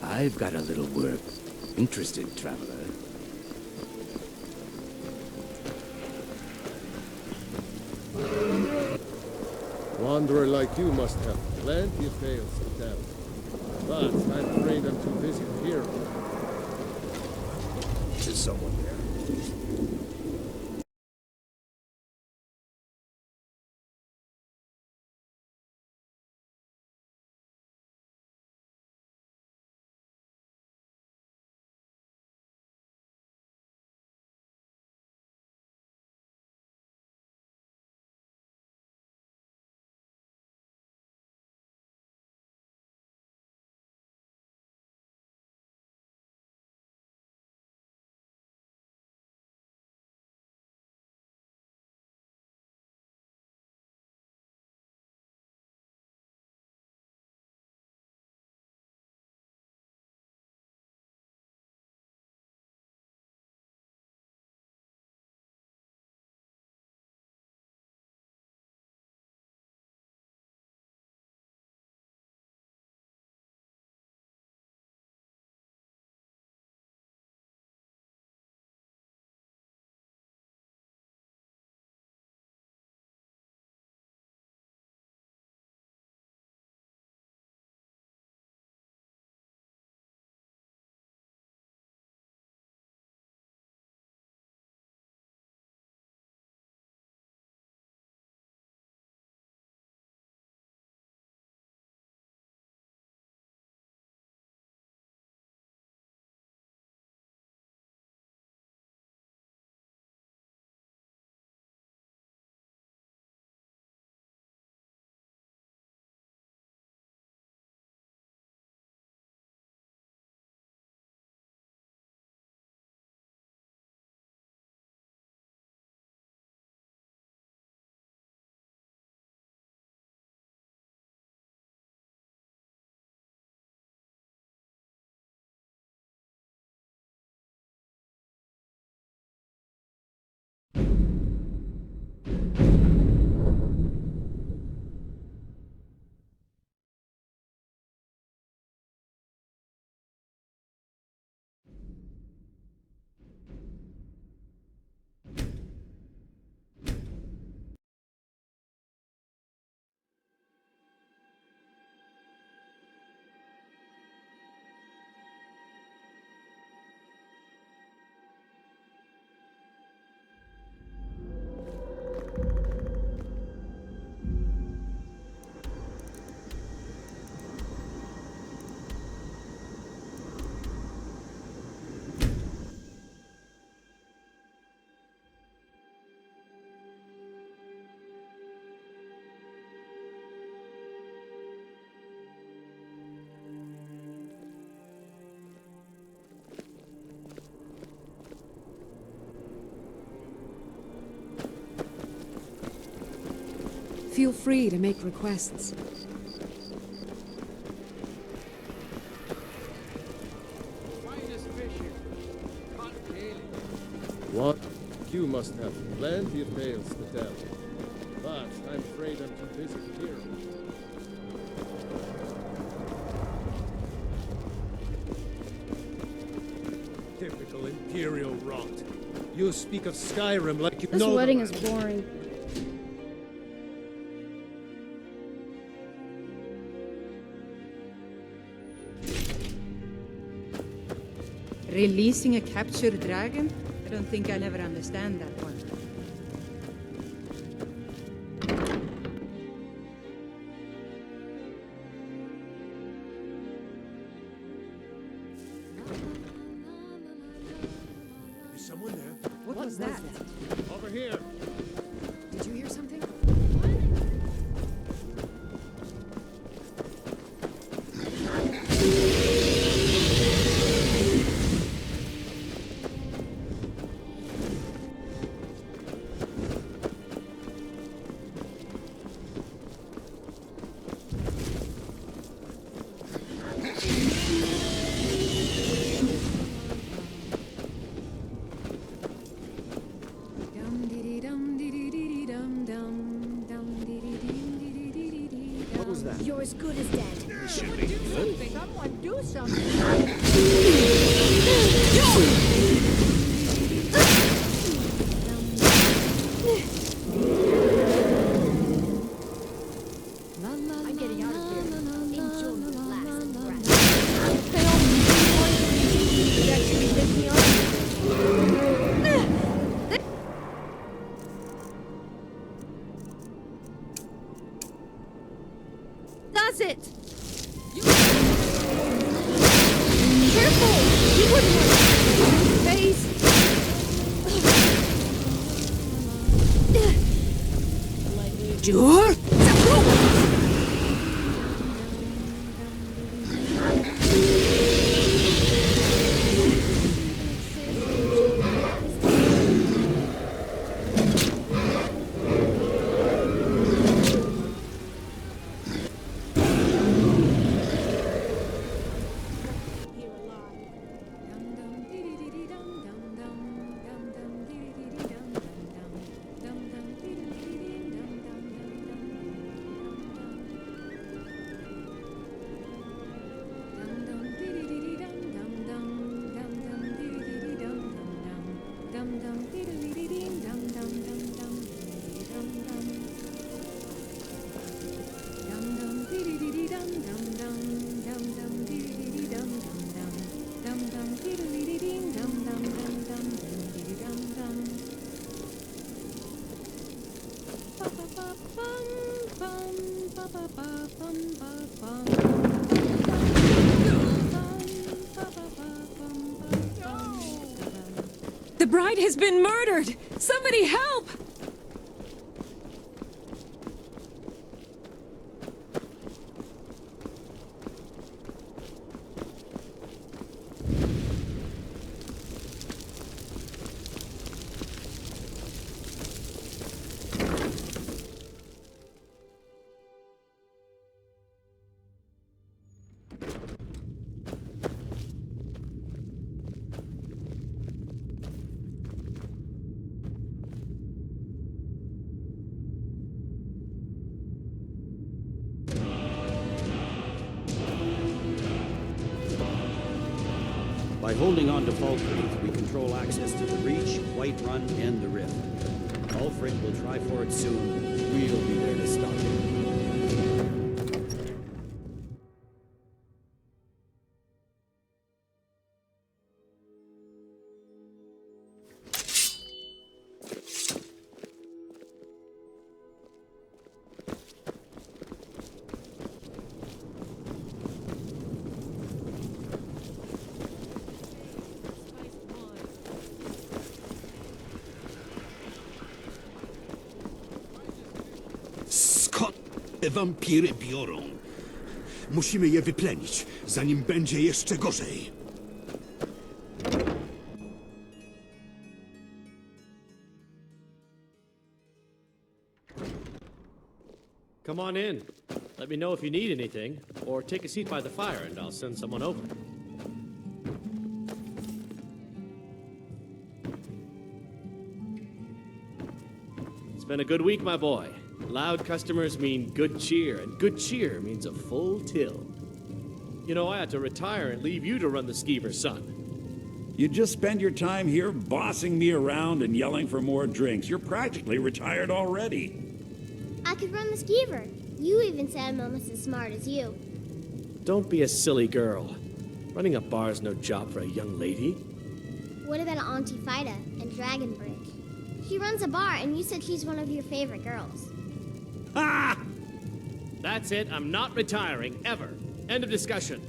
I've got a little work. Interested, traveler. Wanderer like you must have plenty of tales to tell. But I'm afraid I'm too busy to hear. Is someone there? Feel free to make requests. What? You must have plenty of tales to tell. But I'm afraid I'm too busy to hear 'em. Typical Imperial rot. You speak of Skyrim like you know. This wedding the is land. boring. Releasing a captured dragon? I don't think I'll ever understand that one. Is someone there? What was that? Over here. Did you hear something? What was that? You're as good as dead. Should be good. Someone do something. I'm getting out of here. Enjoy the last breath. It actually picked me Does it? Careful! You wouldn't want face. Sure? The bride has been murdered! Somebody help! By holding on to Falkreath, we control access to the Reach, Whiterun, and the Rift. Ulfric will try for it soon. We'll be there to stop him. Te wampiry biorą. Musimy je wyplenić, zanim będzie jeszcze gorzej. Come on in. Let me know if you need anything, or take a seat by the fire and I'll send someone over. It's been a good week, my boy. Loud customers mean good cheer, and good cheer means a full till. You know, I had to retire and leave you to run the skeever, son. You just spend your time here bossing me around and yelling for more drinks. You're practically retired already. I could run the skeever. You even said I'm almost as smart as you. Don't be a silly girl. Running a bar's no job for a young lady. What about Auntie Fida and Dragon Bridge? She runs a bar, and you said she's one of your favorite girls. Ah! That's it. I'm not retiring, ever. End of discussion.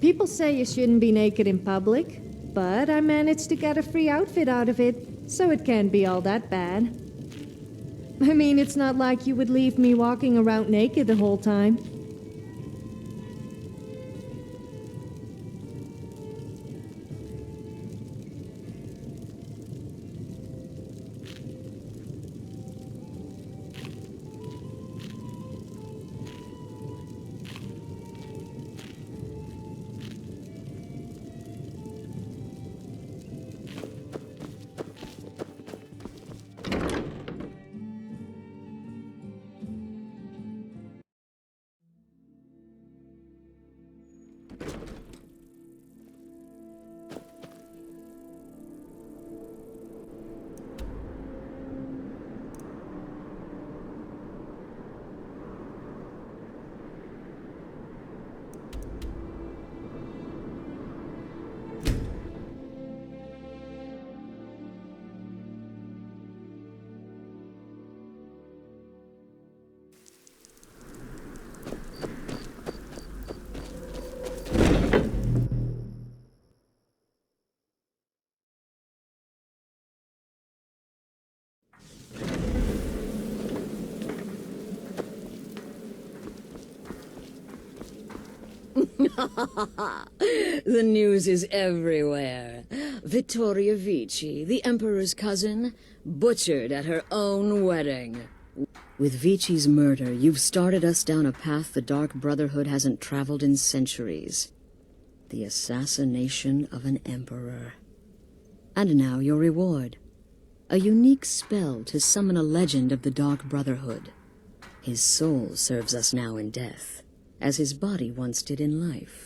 People say you shouldn't be naked in public, but I managed to get a free outfit out of it, so it can't be all that bad. I mean, it's not like you would leave me walking around naked the whole time. The news is everywhere. Vittoria Vici, the Emperor's cousin, butchered at her own wedding. With Vici's murder, you've started us down a path the Dark Brotherhood hasn't traveled in centuries. The assassination of an emperor. And now your reward. A unique spell to summon a legend of the Dark Brotherhood. His soul serves us now in death, as his body once did in life.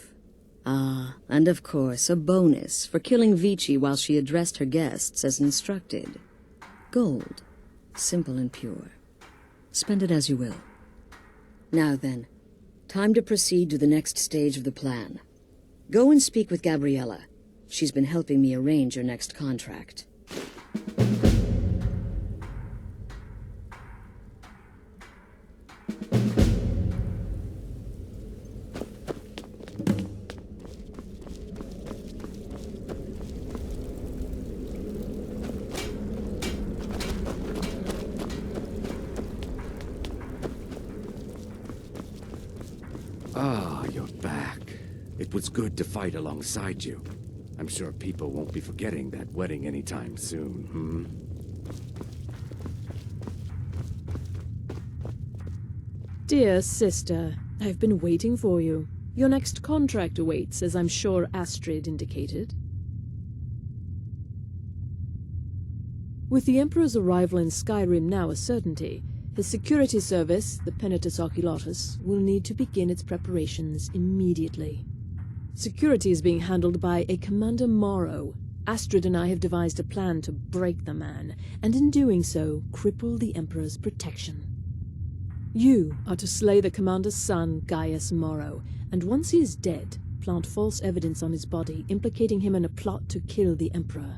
Ah, and of course, a bonus for killing Vici while she addressed her guests as instructed. Gold. Simple and pure. Spend it as you will. Now then, time to proceed to the next stage of the plan. Go and speak with Gabriella. She's been helping me arrange your next contract. Ah, you're back. It was good to fight alongside you. I'm sure people won't be forgetting that wedding anytime soon, hmm? Dear sister, I've been waiting for you. Your next contract awaits, as I'm sure Astrid indicated. With the Emperor's arrival in Skyrim now a certainty, his security service, the Penitus Oculatus, will need to begin its preparations immediately. Security is being handled by a Commander Morrow. Astrid and I have devised a plan to break the man, and in doing so, cripple the Emperor's protection. You are to slay the Commander's son, Gaius Morrow, and once he is dead, plant false evidence on his body, implicating him in a plot to kill the Emperor.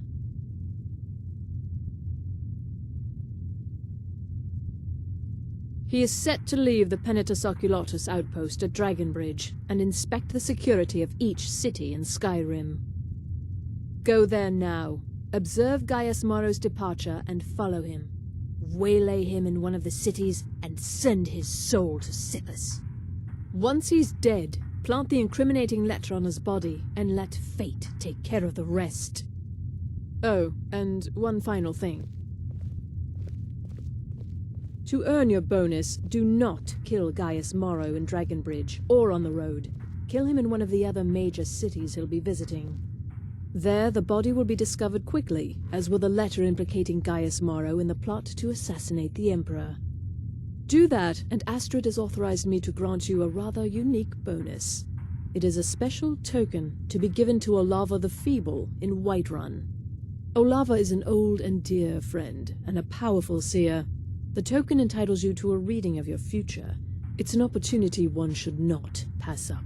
He is set to leave the Penitus Oculatus outpost at Dragon Bridge and inspect the security of each city in Skyrim. Go there now, observe Gaius Morrow's departure and follow him. Waylay him in one of the cities and send his soul to Sippus. Once he's dead, plant the incriminating letter on his body and let fate take care of the rest. Oh, and one final thing. To earn your bonus, do not kill Gaius Morrow in Dragonbridge or on the road. Kill him in one of the other major cities he'll be visiting. There, the body will be discovered quickly, as will the letter implicating Gaius Morrow in the plot to assassinate the Emperor. Do that, and Astrid has authorized me to grant you a rather unique bonus. It is a special token to be given to Olava the Feeble in Whiterun. Olava is an old and dear friend, and a powerful seer. The token entitles you to a reading of your future. It's an opportunity one should not pass up.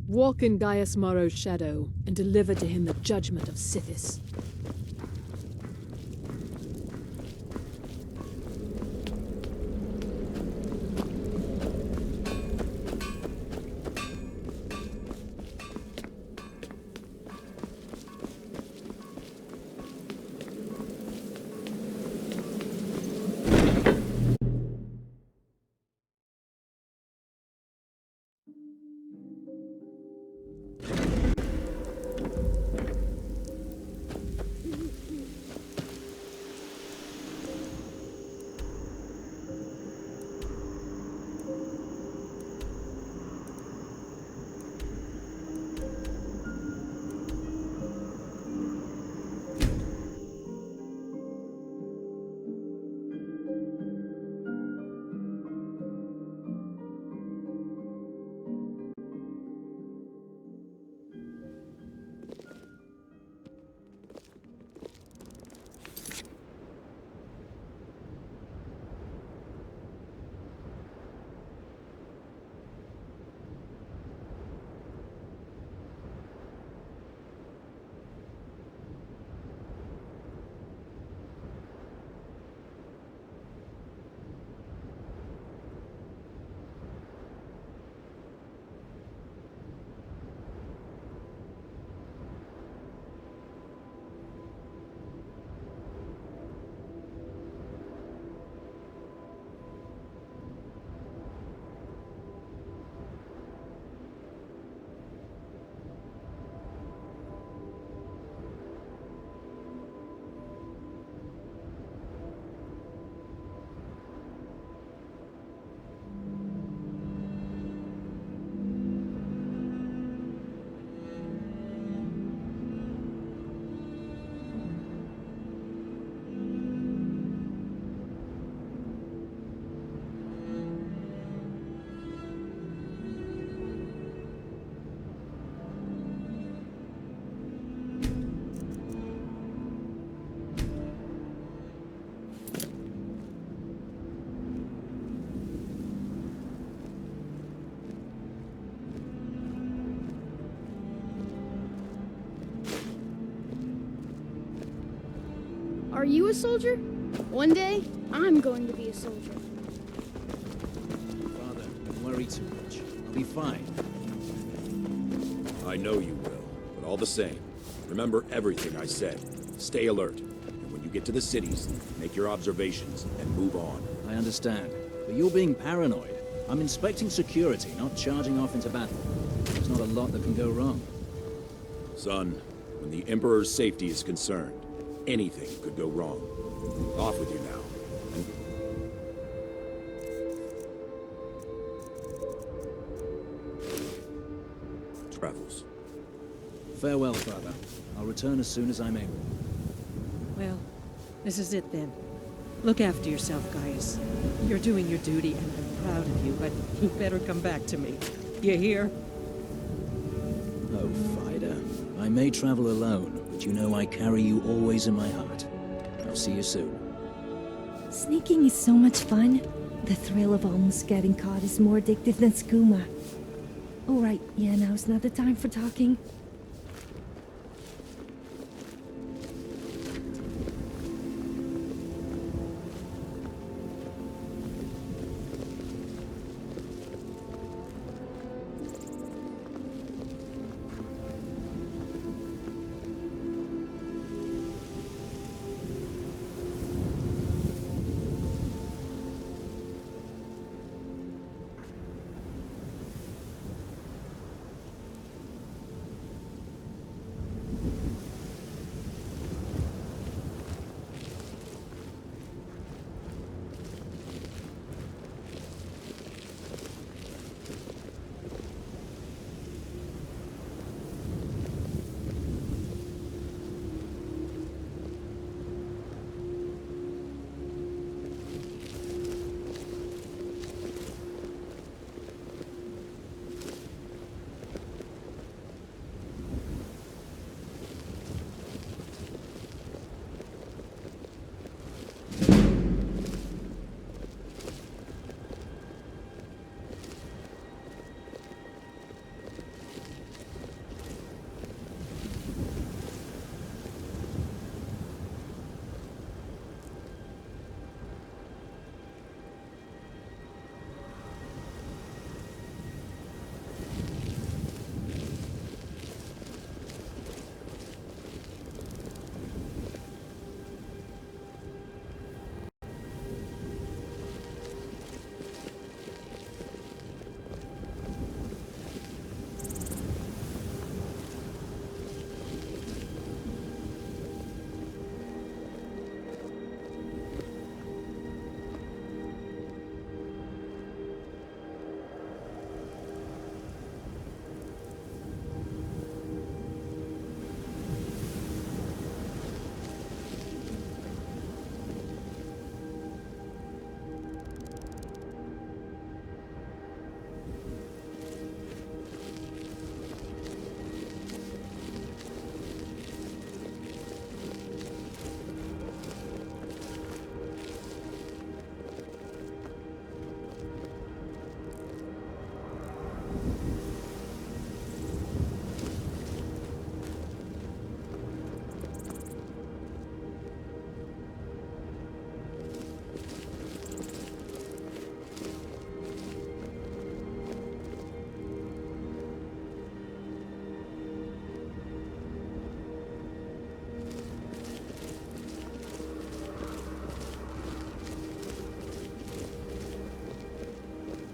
Walk in Gaius Morrow's shadow, and deliver to him the judgment of Sithis. Are you a soldier? One day, I'm going to be a soldier. Father, don't worry too much. I'll be fine. I know you will, but all the same, remember everything I said. Stay alert. And when you get to the cities, make your observations and move on. I understand. But you're being paranoid. I'm inspecting security, not charging off into battle. There's not a lot that can go wrong. Son, when the Emperor's safety is concerned, anything could go wrong. Off with you now. Travels. Farewell, Father. I'll return as soon as I'm able. Well, this is it then. Look after yourself, Gaius. You're doing your duty, and I'm proud of you, but you better come back to me. You hear? Oh, Vida. I may travel alone, but you know I carry you always in my heart. I'll see you soon. Sneaking is so much fun. The thrill of almost getting caught is more addictive than skooma. Alright, yeah, now's not the time for talking.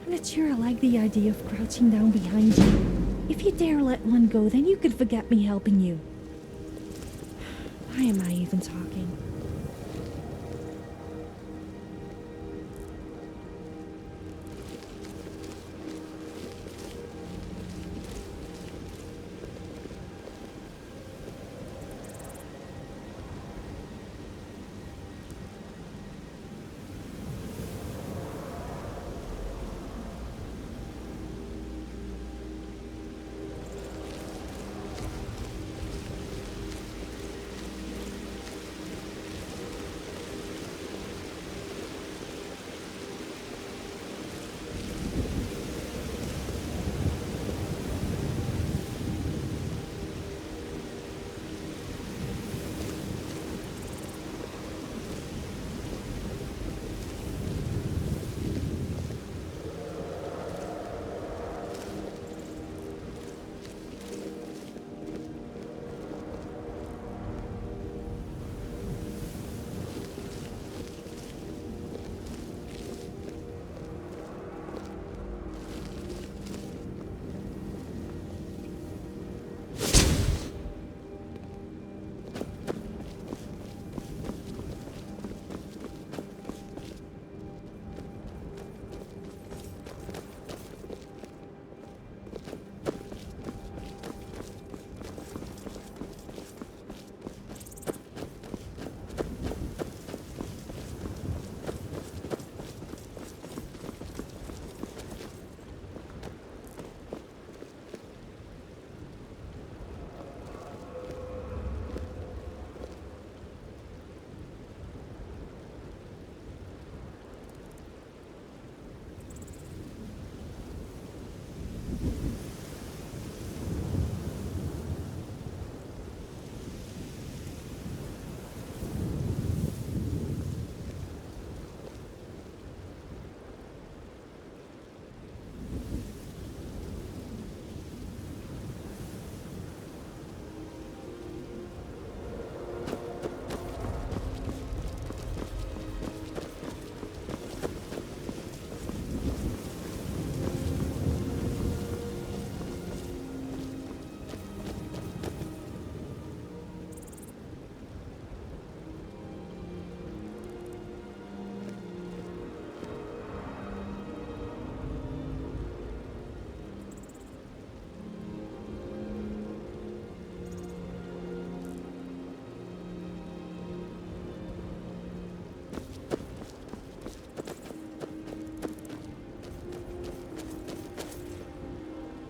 I'm not sure I like the idea of crouching down behind you. If you dare let one go, then you could forget me helping you. Why am I even talking?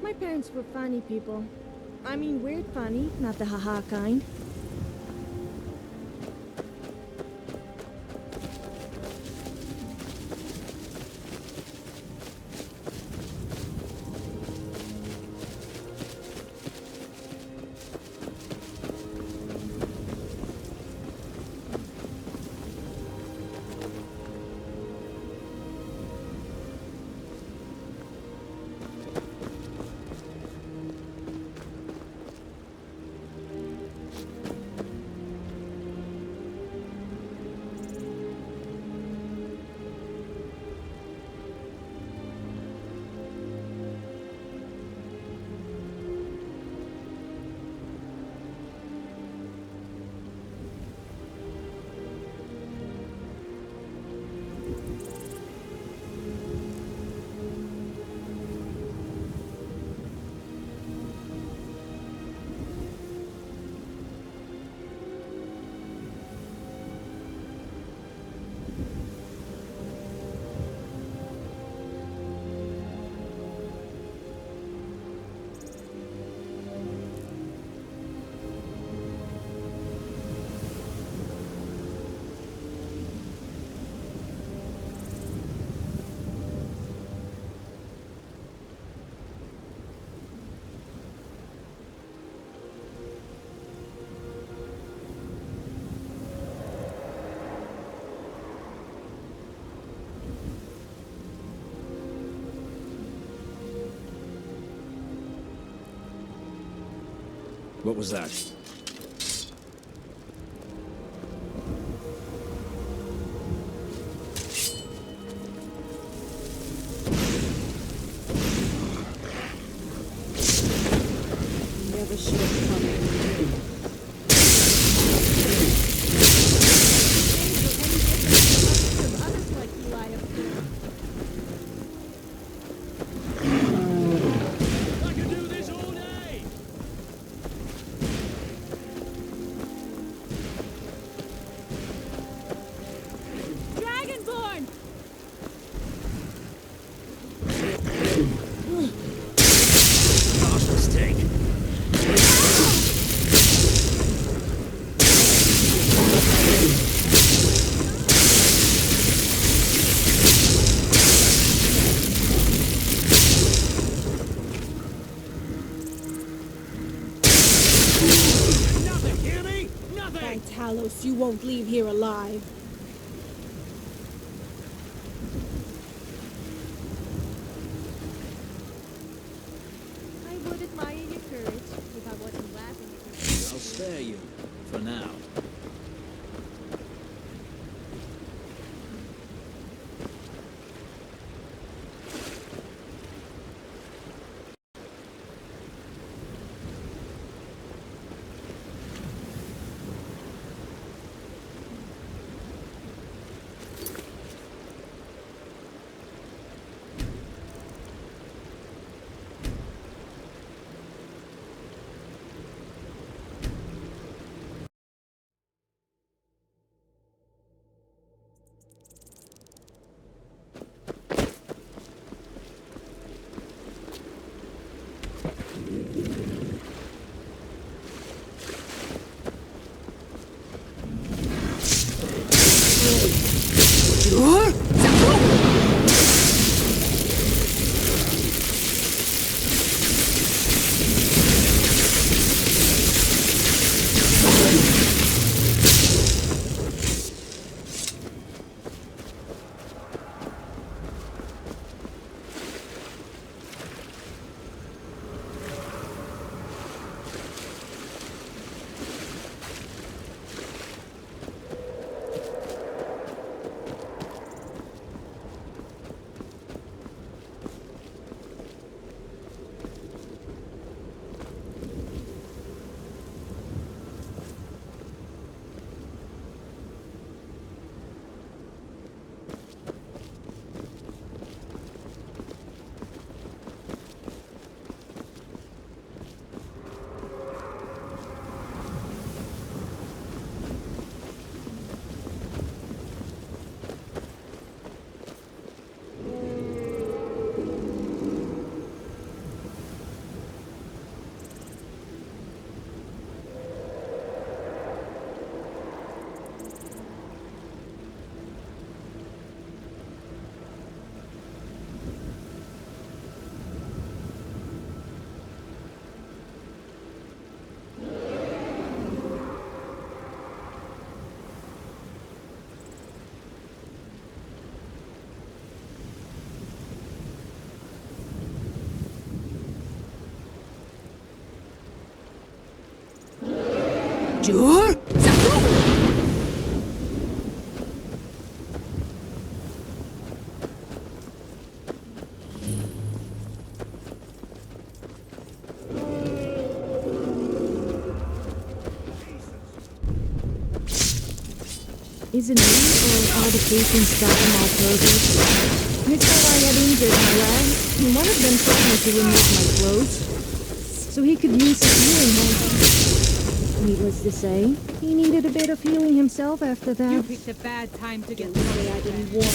My parents were funny people. I mean weird funny, not the haha kind. What was that? Never should have come here. Talos, you won't leave here alive. I would admire your courage if I wasn't laughing at you. I'll spare you, for now. Jur? Is it me, or are the patients back in all progress? I thought I had injured my leg, and one of them told me to remove my clothes, so he could use his healing hand. Needless to say, he needed a bit of healing himself after that. You picked a bad time to get say I didn't warn you.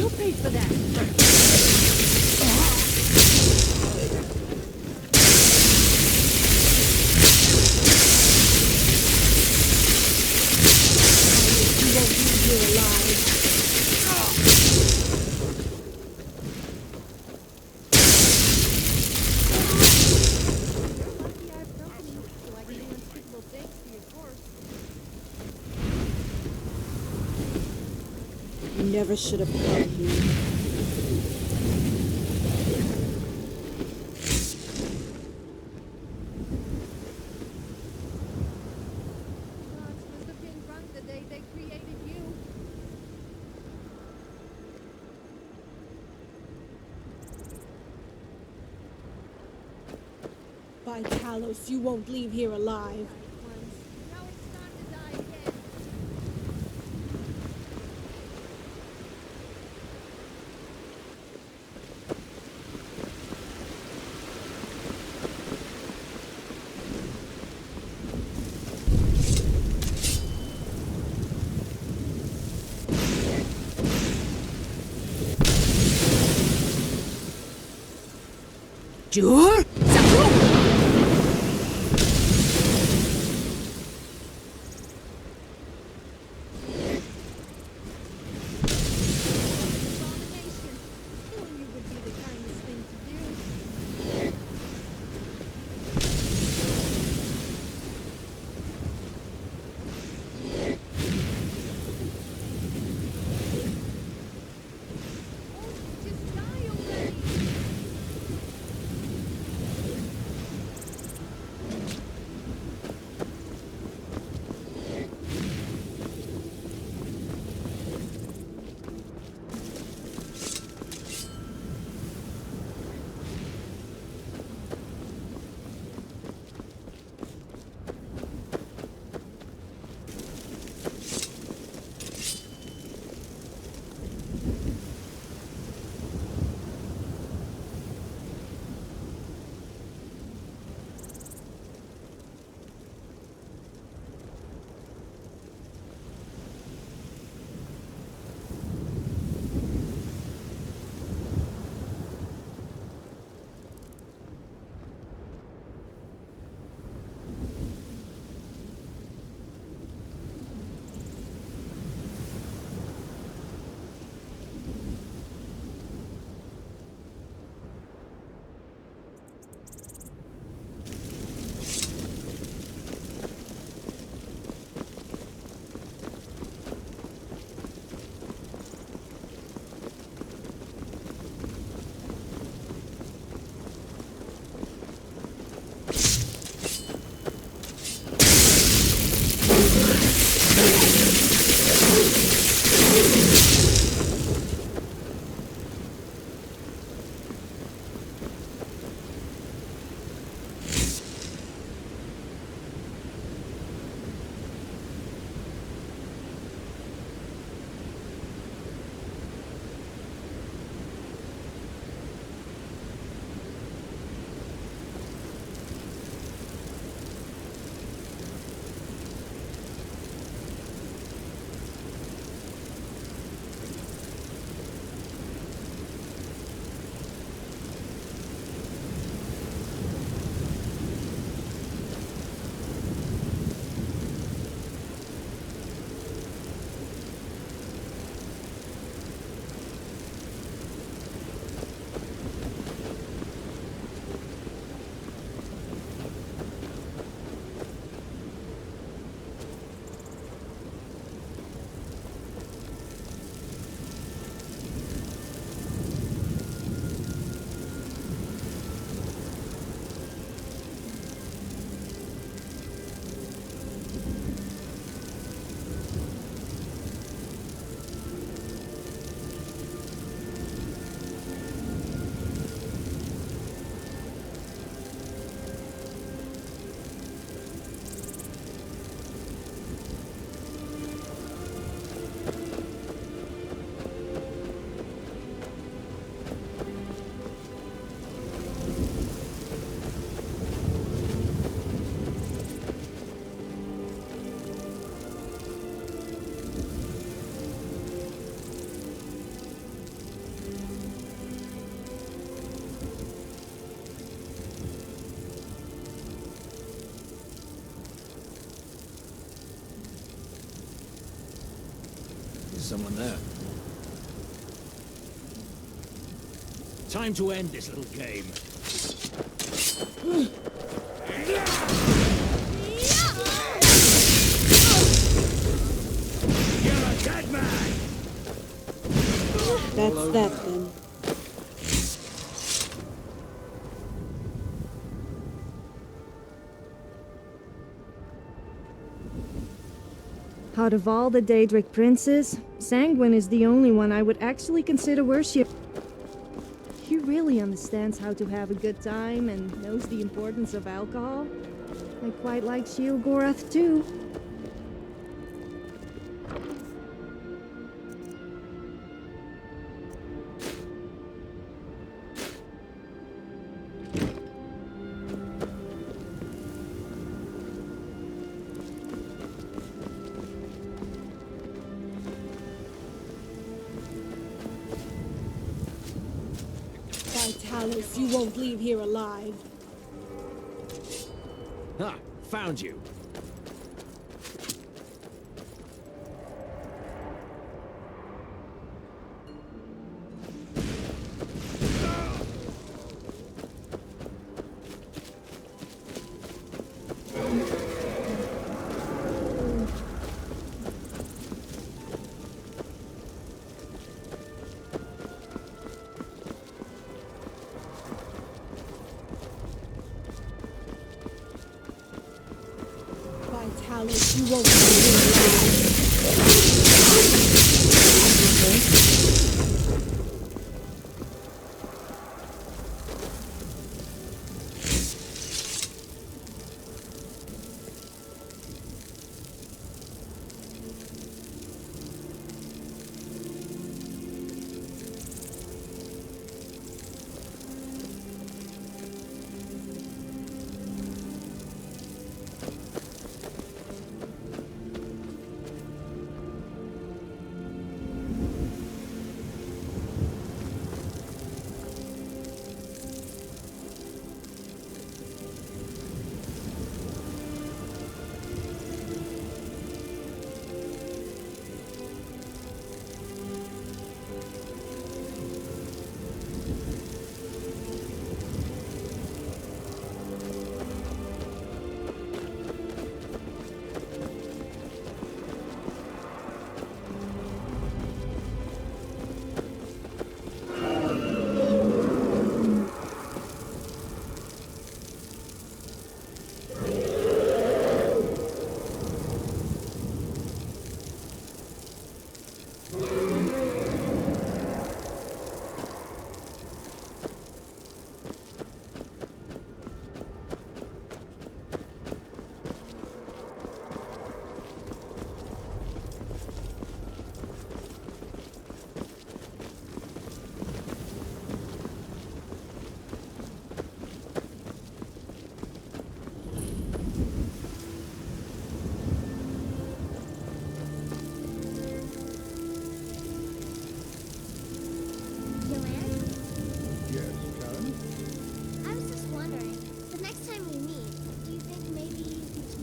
You paid for that. never should have come here. Must have been drunk the day they created you. By Talos, you won't leave here alive. Now it's time to die again. Jur? Killing you would be the kindest thing to do. Just die already. Someone there. Time to end this little game. You're a dead man! That's that then. Out of all the Daedric princes, Sanguine is the only one I would actually consider worship. He really understands how to have a good time and knows the importance of alcohol. I quite like Sheilgorath too. Vitalis, you won't leave here alive. Ha! Found you. Vitalis, you won't leave here alive.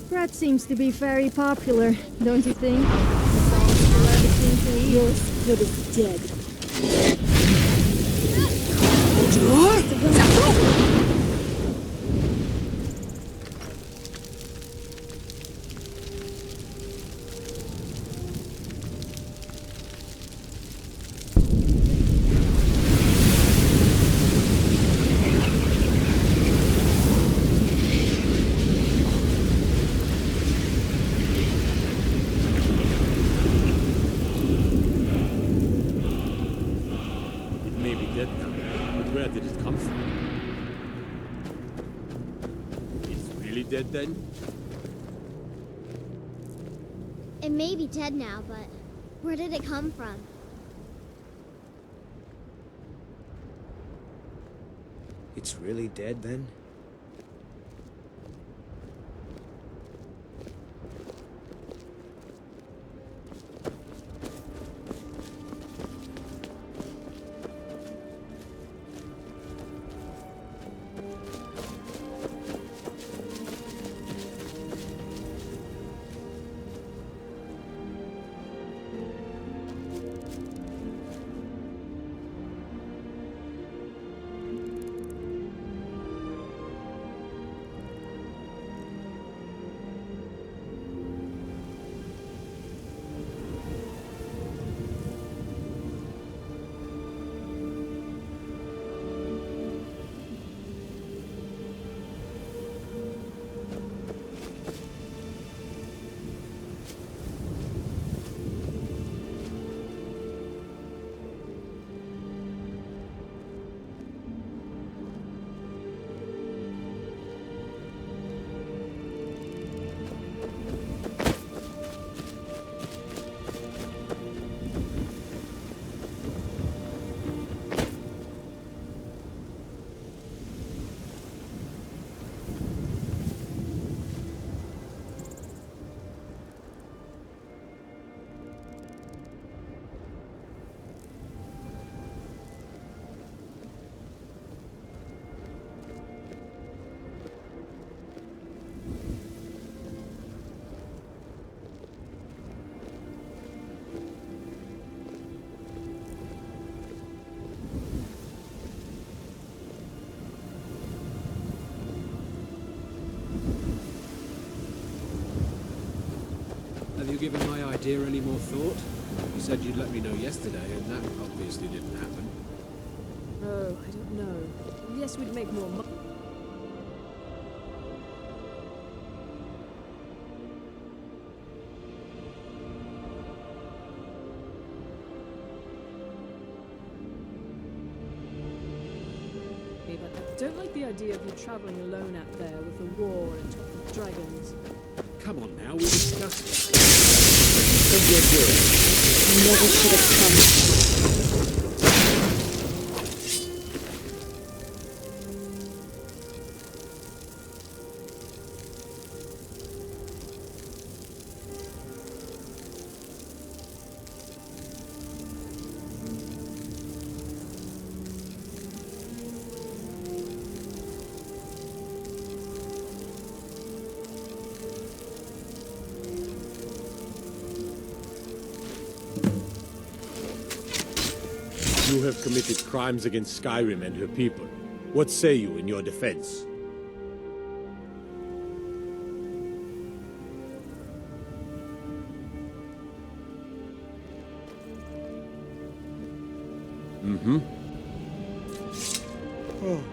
Brett seems to be very popular, don't you think? That's all people ever seem to eat. You're as good as dead. Dead then? It may be dead now, but where did it come from? It's really dead then? given my idea any more thought? You said you'd let me know yesterday, and that obviously didn't happen. Oh, I don't know. Yes, we'd make more money. But I don't like the idea of you traveling alone out there with a war and top of dragons. Come on now, we discussed it. Never should have come. You have committed crimes against Skyrim and her people. What say you in your defense? Mm-hmm. Oh.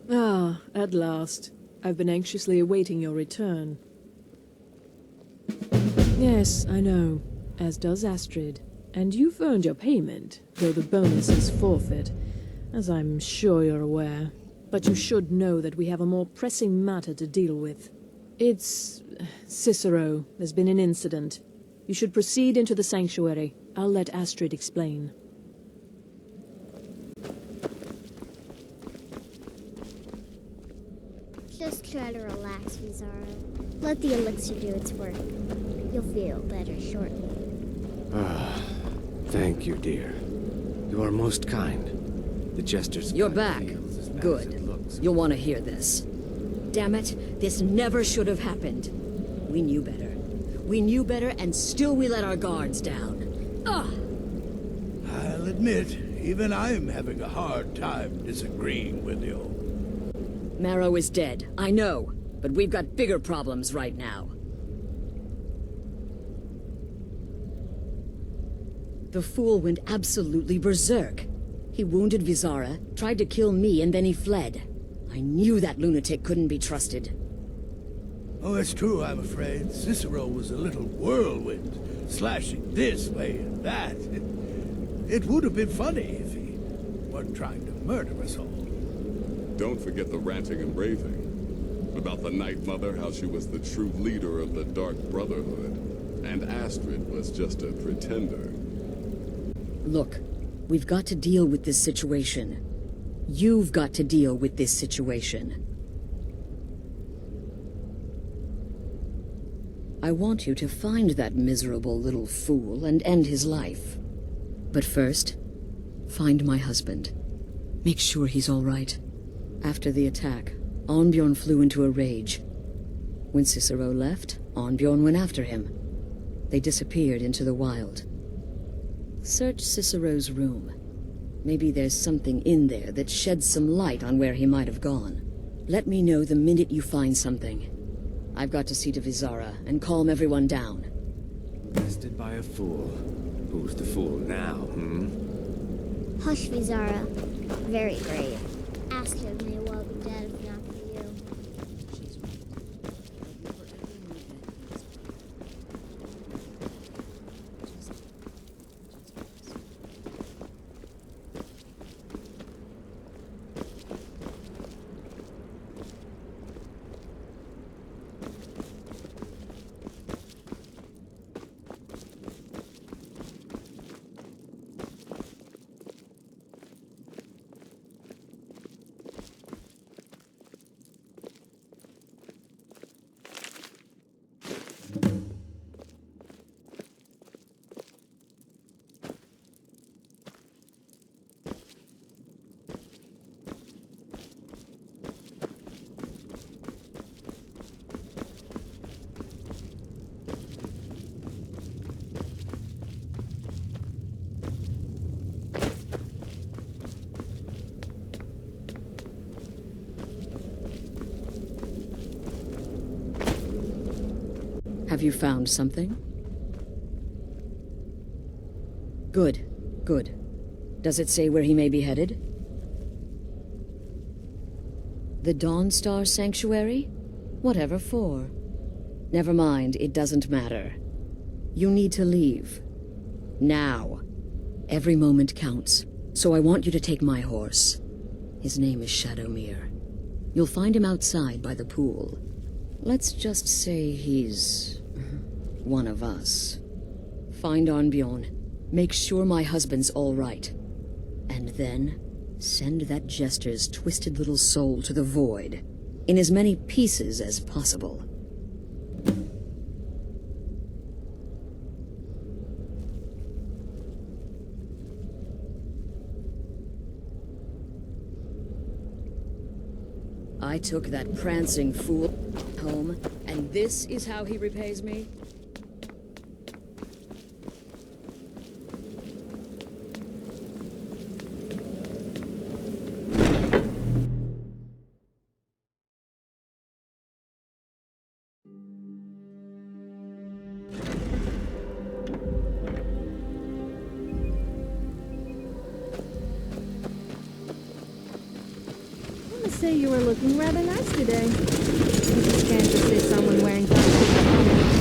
Ah, at last. I've been anxiously awaiting your return. Yes, I know. As does Astrid. And you've earned your payment, though the bonus is forfeit, as I'm sure you're aware. But you should know that we have a more pressing matter to deal with. It's... Cicero. There's been an incident. You should proceed into the sanctuary. I'll let Astrid explain. Just try to relax, Vizara. Let the elixir do its work. You'll feel better shortly. Thank you, dear. You are most kind. The jester's... You're back. Good. You'll want to hear this. Damn it, this never should have happened. We knew better. We knew better, and still we let our guards down. Ugh! I'll admit, even I'm having a hard time disagreeing with you. Marrow is dead, I know, but we've got bigger problems right now. The fool went absolutely berserk. He wounded Vizara, tried to kill me, and then he fled. I knew that lunatic couldn't be trusted. Oh, it's true, I'm afraid. Cicero was a little whirlwind, slashing this way and that. It would have been funny if he weren't trying to murder us all. Don't forget the ranting and raving. About the Night Mother, how she was the true leader of the Dark Brotherhood, and Astrid was just a pretender. Look, we've got to deal with this situation. You've got to deal with this situation. I want you to find that miserable little fool and end his life. But first, find my husband. Make sure he's all right. After the attack, Arnbjorn flew into a rage. When Cicero left, Arnbjorn went after him. They disappeared into the wild. Search Cicero's room. Maybe there's something in there that sheds some light on where he might have gone. Let me know the minute you find something. I've got to see to Vizara and calm everyone down. Bested by a fool. Who's the fool now, Hush, Vizara. Very brave. Astrid may well be dead if not for you. Have you found something? Good, good. Does it say where he may be headed? The Dawnstar Sanctuary? Whatever for. Never mind, it doesn't matter. You need to leave. Now. Every moment counts, so I want you to take my horse. His name is Shadowmere. You'll find him outside by the pool. Let's just say he's... one of us. Find Arnbjorn. Make sure my husband's all right. And then, send that jester's twisted little soul to the void, in as many pieces as possible. I took that prancing fool home, and this is how he repays me? must say you were looking rather nice today. You just can't resist someone wearing costumes.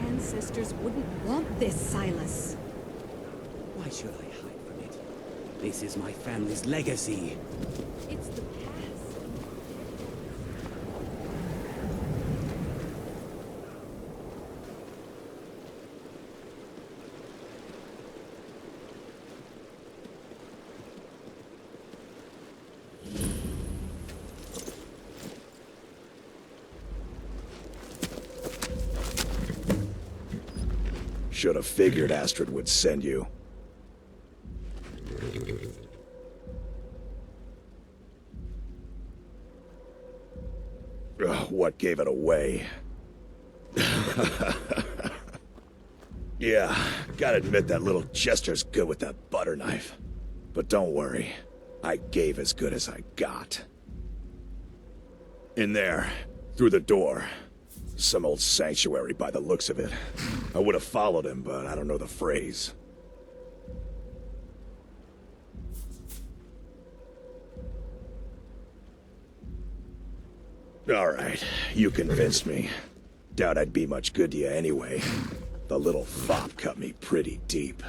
Ancestors wouldn't want this, Silas. Why should I hide from it? This is my family's legacy. It's the past. Should have figured Astrid would send you. Ugh, what gave it away? Yeah, gotta admit that little Chester's good with that butter knife. But don't worry, I gave as good as I got. In there, through the door. Some old sanctuary by the looks of it. I would have followed him, but I don't know the phrase. Alright, you convinced me. Doubt I'd be much good to you anyway. The little fop cut me pretty deep.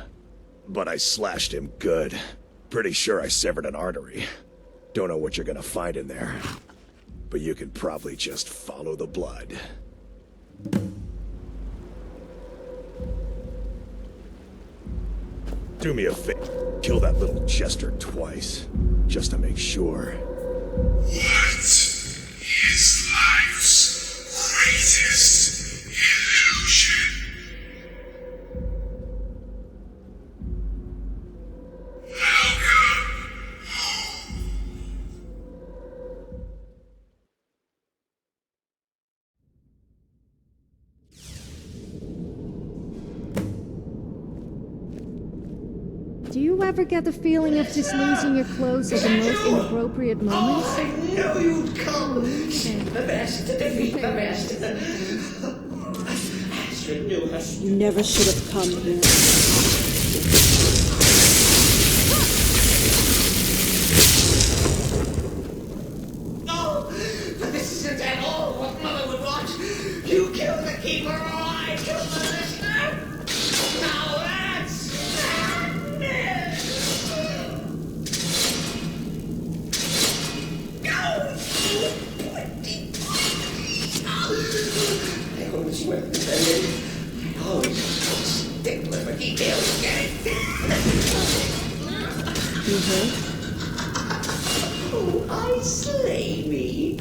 But I slashed him good. Pretty sure I severed an artery. Don't know what you're gonna find in there. But you can probably just follow the blood. Do me a favor. Kill that little Chester twice. Just to make sure. What is life's greatest illusion? Welcome home. Do you ever get the feeling of just losing your clothes at the most inappropriate moments? I knew you'd come. The best to defeat the best. Astrid knew us. You never should have come here. No, but this isn't at all what Mother would want. You killed the Keeper, or I killed the Listener. Now that's I always went with that. I always stickler for details, get it? Oh, I slay me.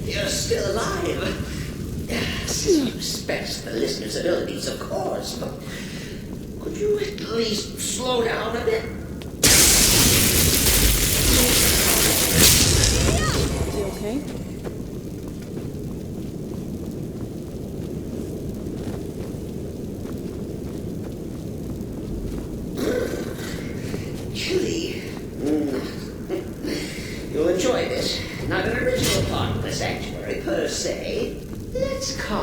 You're still alive. Suspects the listener's abilities, of course, but could you at least slow down a bit? Is he okay? Chilly. You'll enjoy this. Not an original part of the sanctuary, per se. Let's call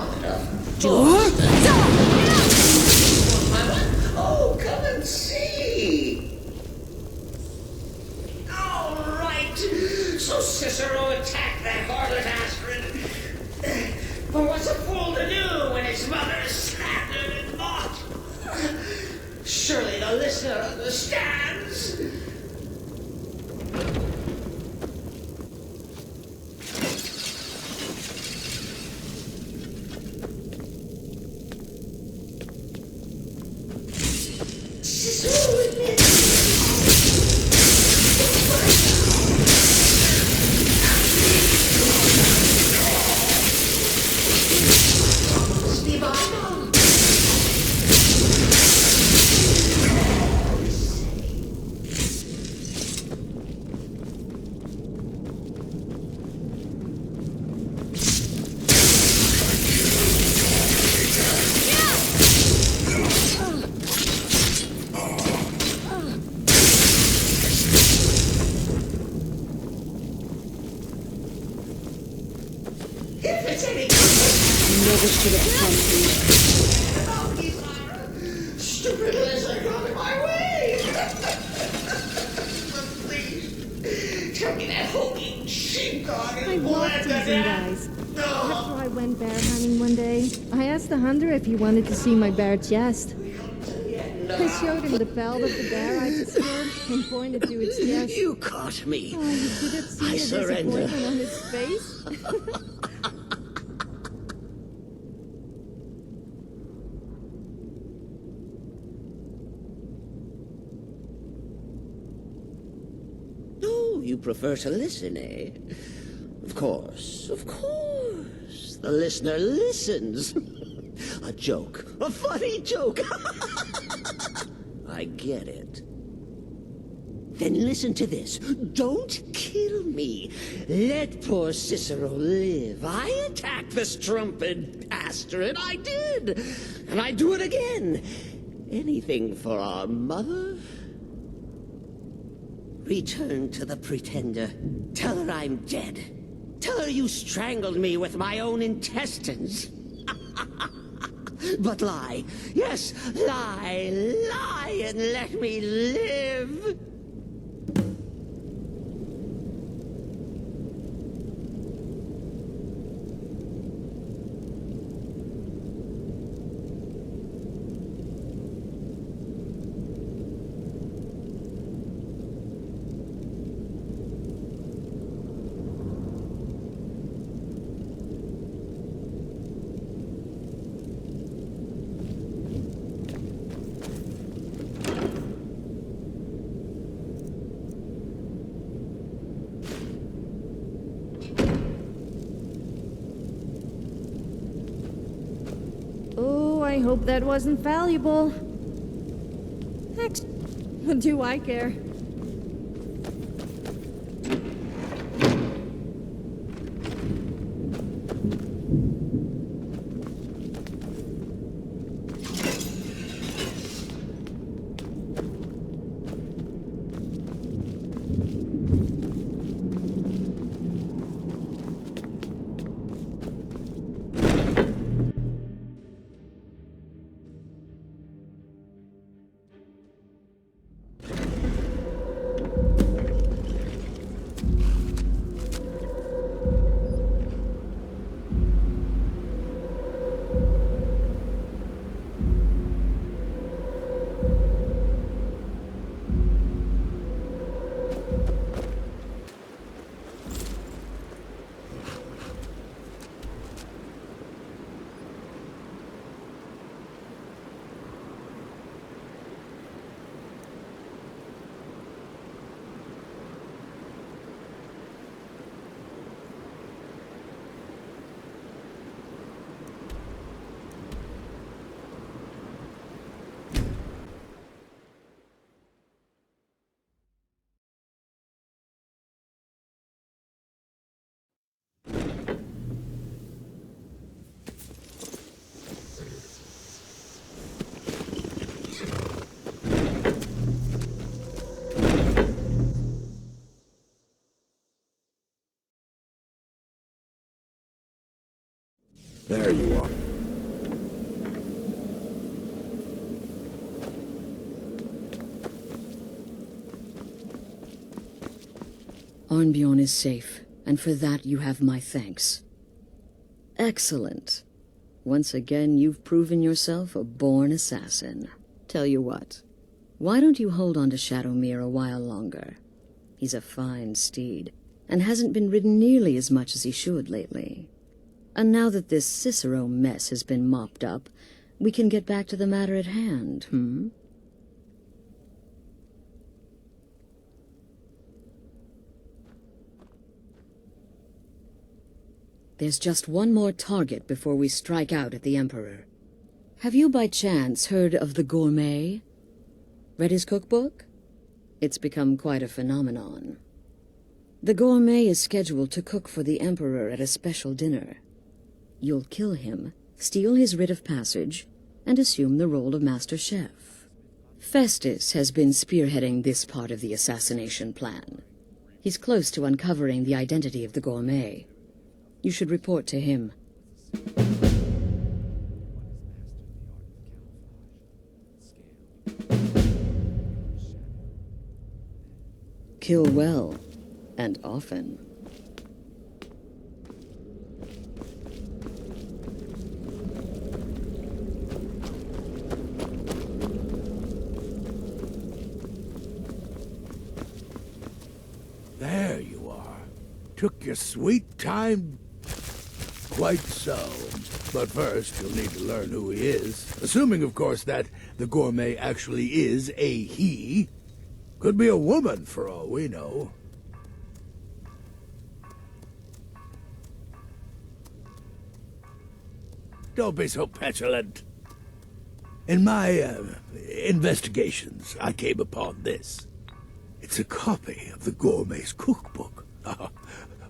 Oh, come and see! All right! So Cicero attacked that harlot Astrid. But what's a fool to do when his mother slandered and mocked? Surely the listener understands. Stupid lizard got in my way! Please, tell me that hulking sheepdog is I love teasing guys. After I went bear hunting one day, I asked the hunter if he wanted to see my bare chest. I showed him the pelt of the bear I secured and pointed to its chest. You caught me. Oh, you should have seen I the surrender. disappointment on his face. Oh, you prefer to listen, eh? Of course, of course. The listener listens. A joke. A funny joke. I get it. Then listen to this. Don't kill me. Let poor Cicero live. I attacked the strumpet Astrid. I did. And I do it again. Anything for our mother? Return to the Pretender. Tell her I'm dead. Tell her you strangled me with my own intestines. But lie. Yes, lie. Lie and let me live. Oh, I hope that wasn't valuable. Heck, what do I care? There you are. Arnbjorn is safe, and for that you have my thanks. Excellent. Once again, you've proven yourself a born assassin. Tell you what, why don't you hold on to Shadowmere a while longer? He's a fine steed, and hasn't been ridden nearly as much as he should lately. And now that this Cicero mess has been mopped up, we can get back to the matter at hand, There's just one more target before we strike out at the Emperor. Have you by chance heard of the Gourmet? Read his cookbook? It's become quite a phenomenon. The Gourmet is scheduled to cook for the Emperor at a special dinner. You'll kill him, steal his writ of passage, and assume the role of Master Chef. Festus has been spearheading this part of the assassination plan. He's close to uncovering the identity of the Gourmet. You should report to him. Kill well, and often. There you are. Took your sweet time. Quite so. But first, you'll need to learn who he is. Assuming, of course, that the Gourmet actually is a he. Could be a woman, for all we know. Don't be so petulant. In my investigations, I came upon this. It's a copy of the Gourmet's cookbook.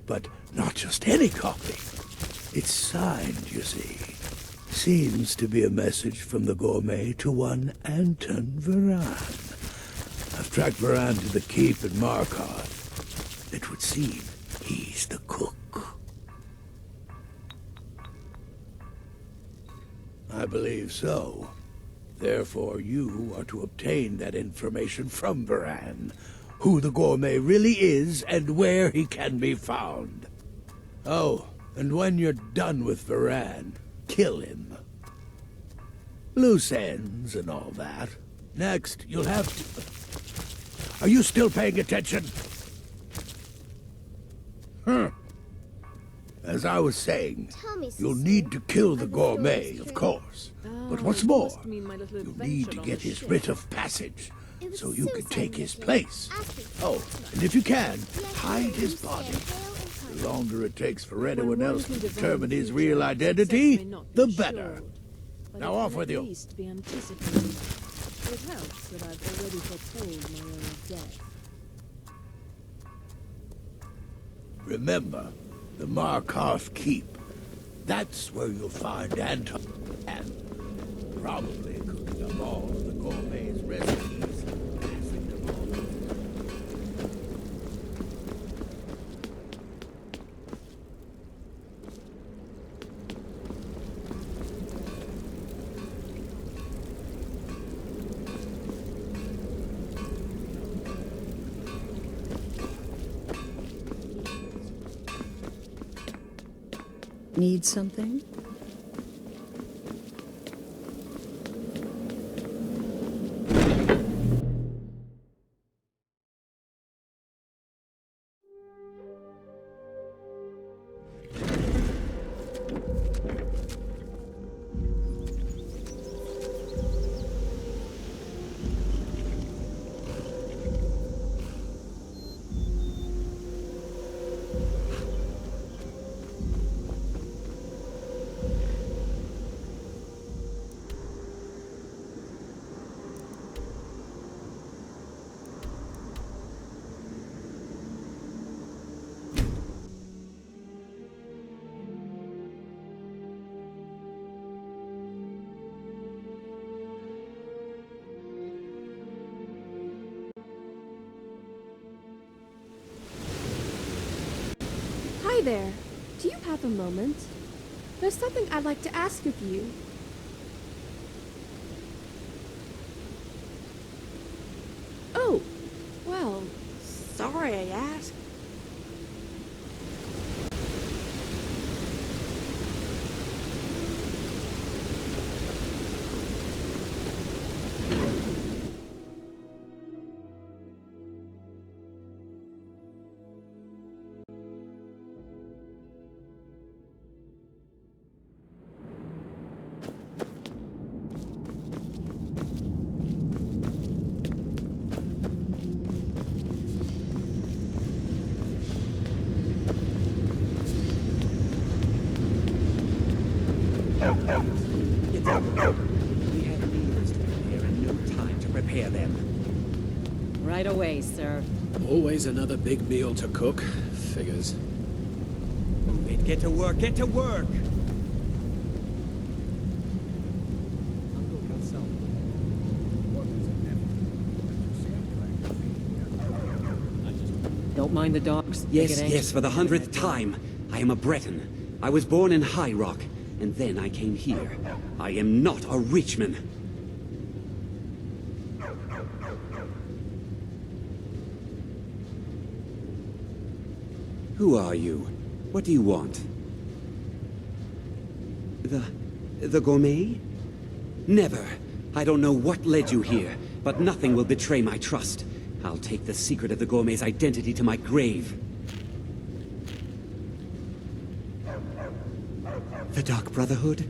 But not just any copy. It's signed, you see. Seems to be a message from the Gourmet to one Anton Varan. I've tracked Varan to the keep in Markarth. It would seem he's the cook. I believe so. Therefore, you are to obtain that information from Varan. Who the Gourmet really is and where he can be found. Oh, and when you're done with Varan, kill him. Loose ends and all that. Next, you'll have to... Are you still paying attention? As I was saying, you'll need to kill the Gourmet, of course. But what's more, you'll need to get his writ of passage, so you can take his place. Oh, and if you can, hide his body. The longer it takes for anyone else to determine his real identity, the better. Now off with you. It helps that I've already foretold my own death. Remember, the Markarth Keep. That's where you'll find Anton. And probably cooking up all of the Gourmet's recipes. Passing them on. Need something? Hi there. Do you have a moment? There's something I'd like to ask of you. Oh, well, sorry I asked. Get down. We have meals to prepare and no time to prepare them. Right away, sir. Always another big meal to cook. Figures. Move it. Get to work. Get to work. Don't mind the dogs. They Yes, get anxious. yes, for the 100th time. I am a Breton. I was born in High Rock, and then I came here. I am not a Richman. Who are you? What do you want? The gourmet? Never. I don't know what led you here, but nothing will betray my trust. I'll take the secret of the gourmet's identity to my grave. The Dark Brotherhood?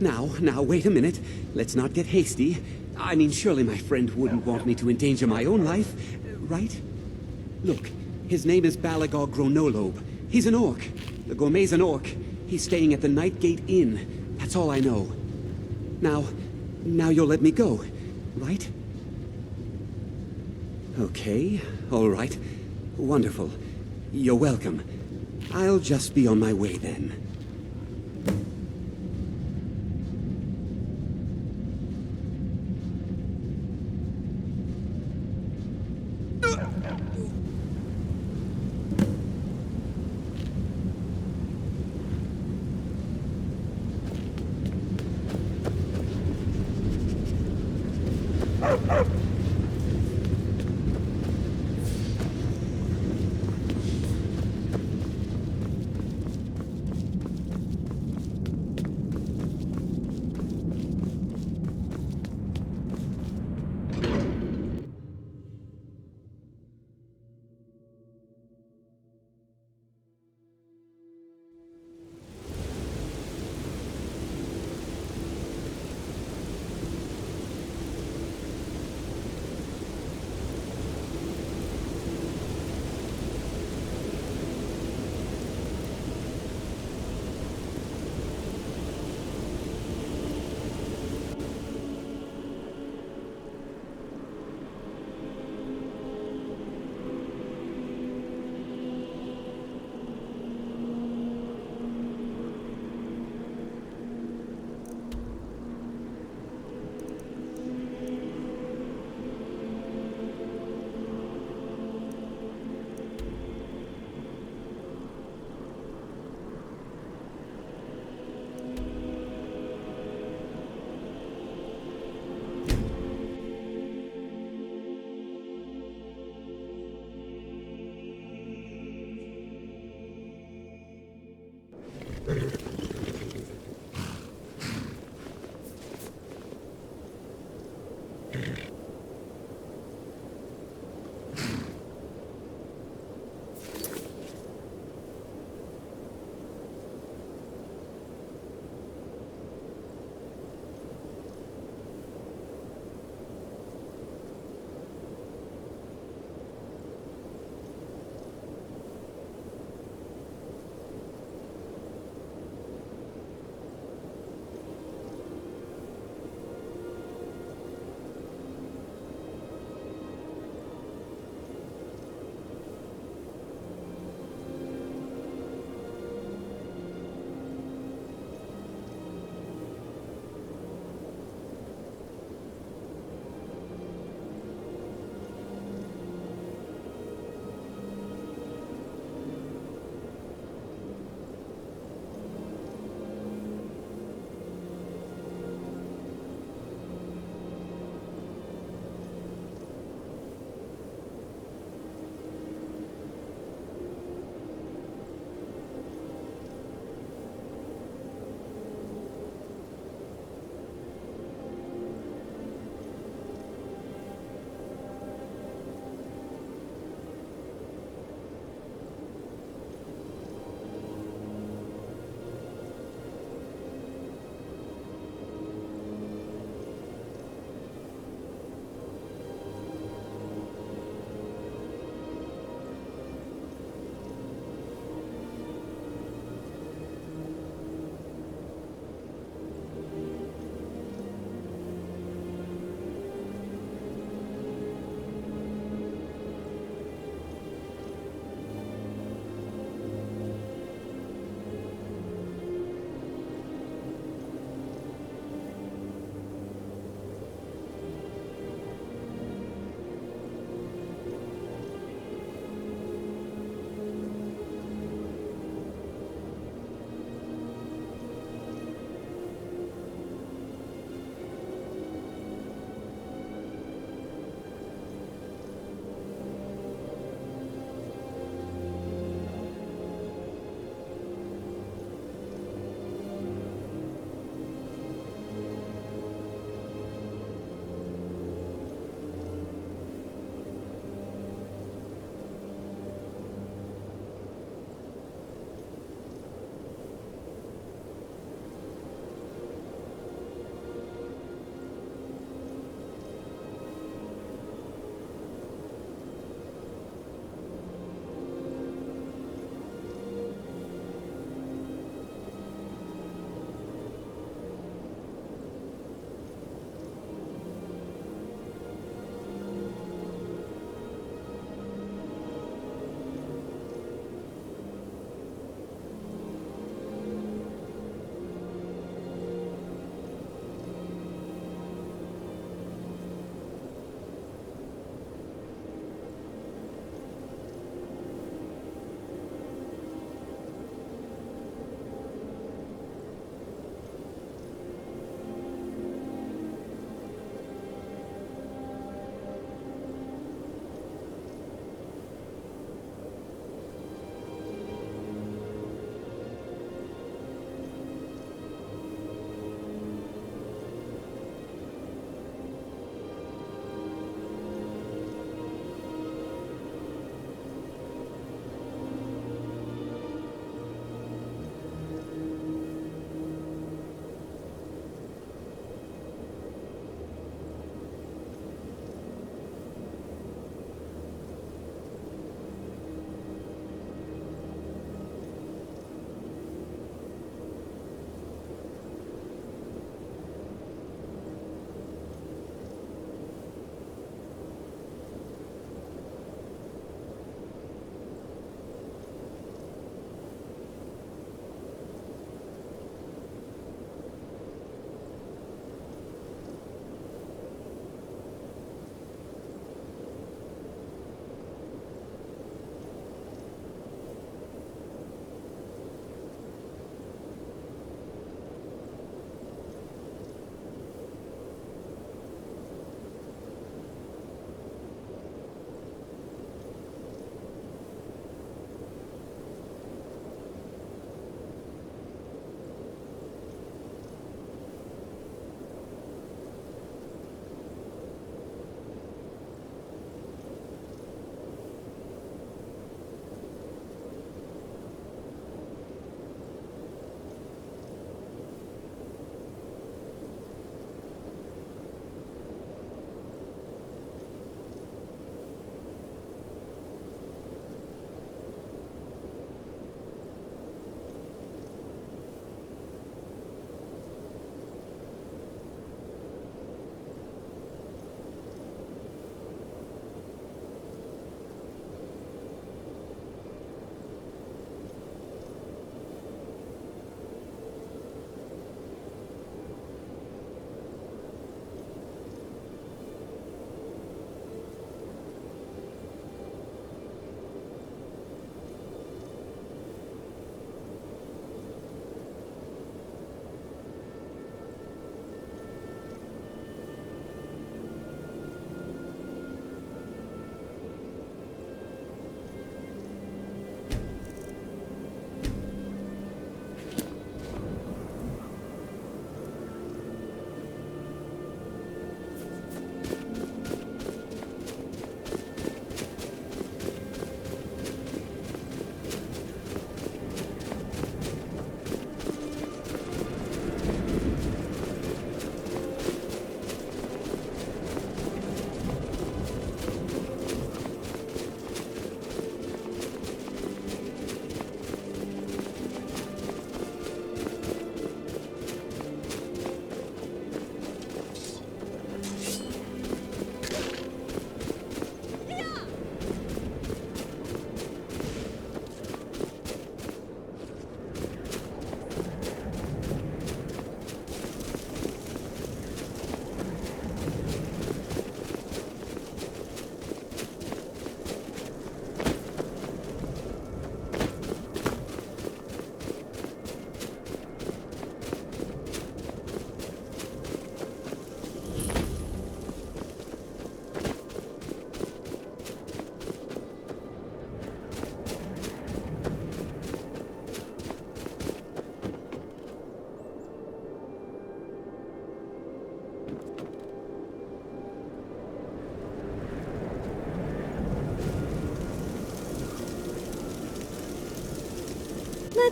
Now, wait a minute. Let's not get hasty. I mean, surely my friend wouldn't want me to endanger my own life, right? Look, his name is Balagog Gronolobe. He's an orc. The gourmet's an orc. He's staying at the Nightgate Inn. That's all I know. Now you'll let me go, right? Okay, all right. Wonderful. You're welcome. I'll just be on my way then.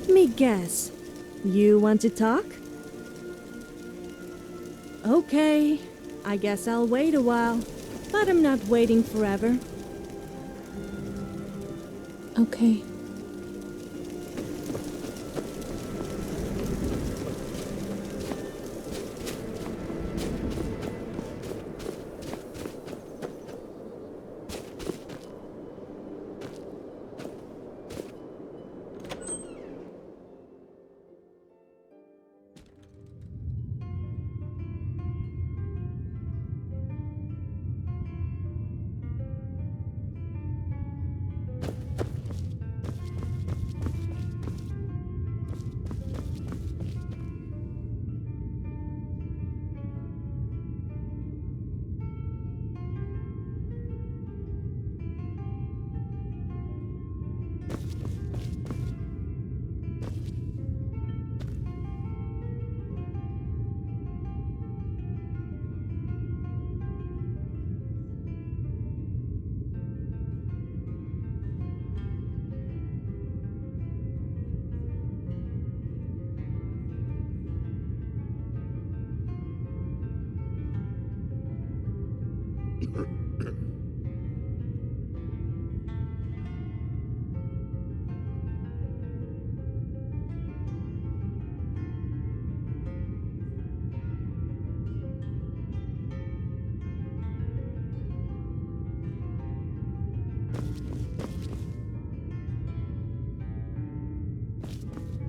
Let me guess. You want to talk? Okay, I guess I'll wait a while. But I'm not waiting forever. Okay.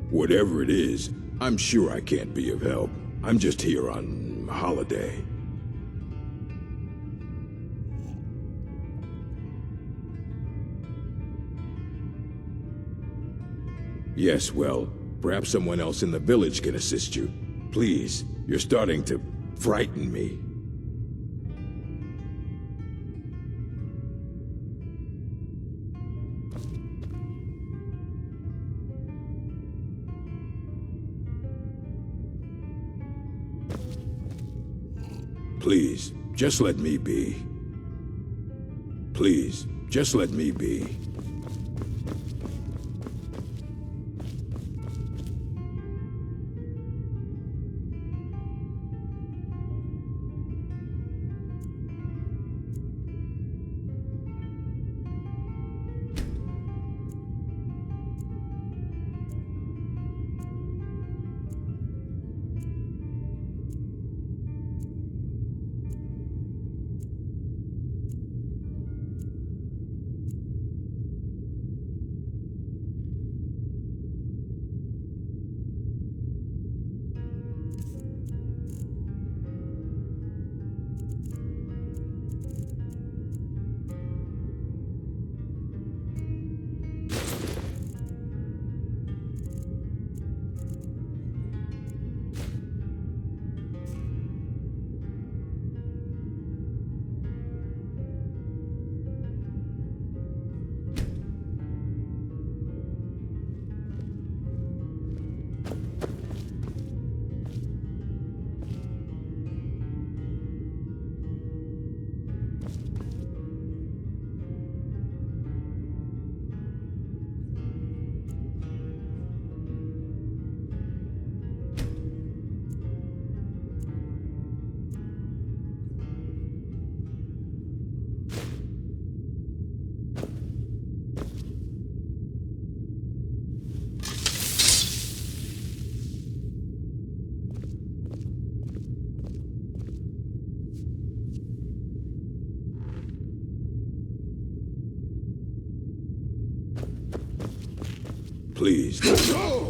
Whatever it is, I'm sure I can't be of help. I'm just here on holiday. Yes, well, perhaps someone else in the village can assist you. Please, you're starting to frighten me. Please, just let me be. Please, just let me be. Please. No!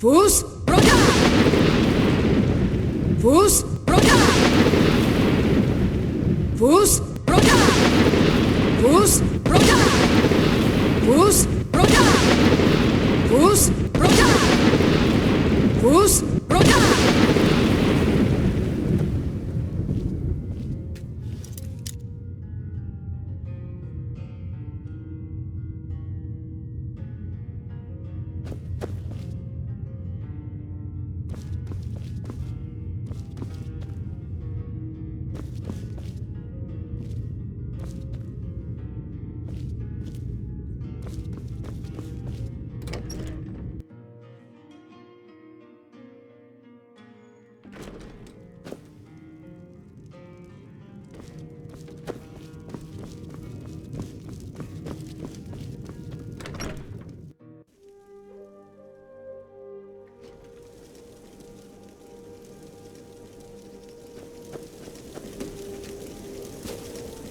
Fus! Roda! Fus! Roda! Fus! Roda! Fus! Roda! Fus! Roda! Fus! Roda! Fus! Roda!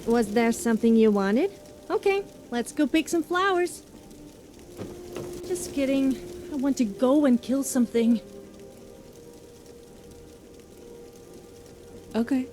Was there something you wanted? Okay, let's go pick some flowers. Just kidding. I want to go and kill something. Okay.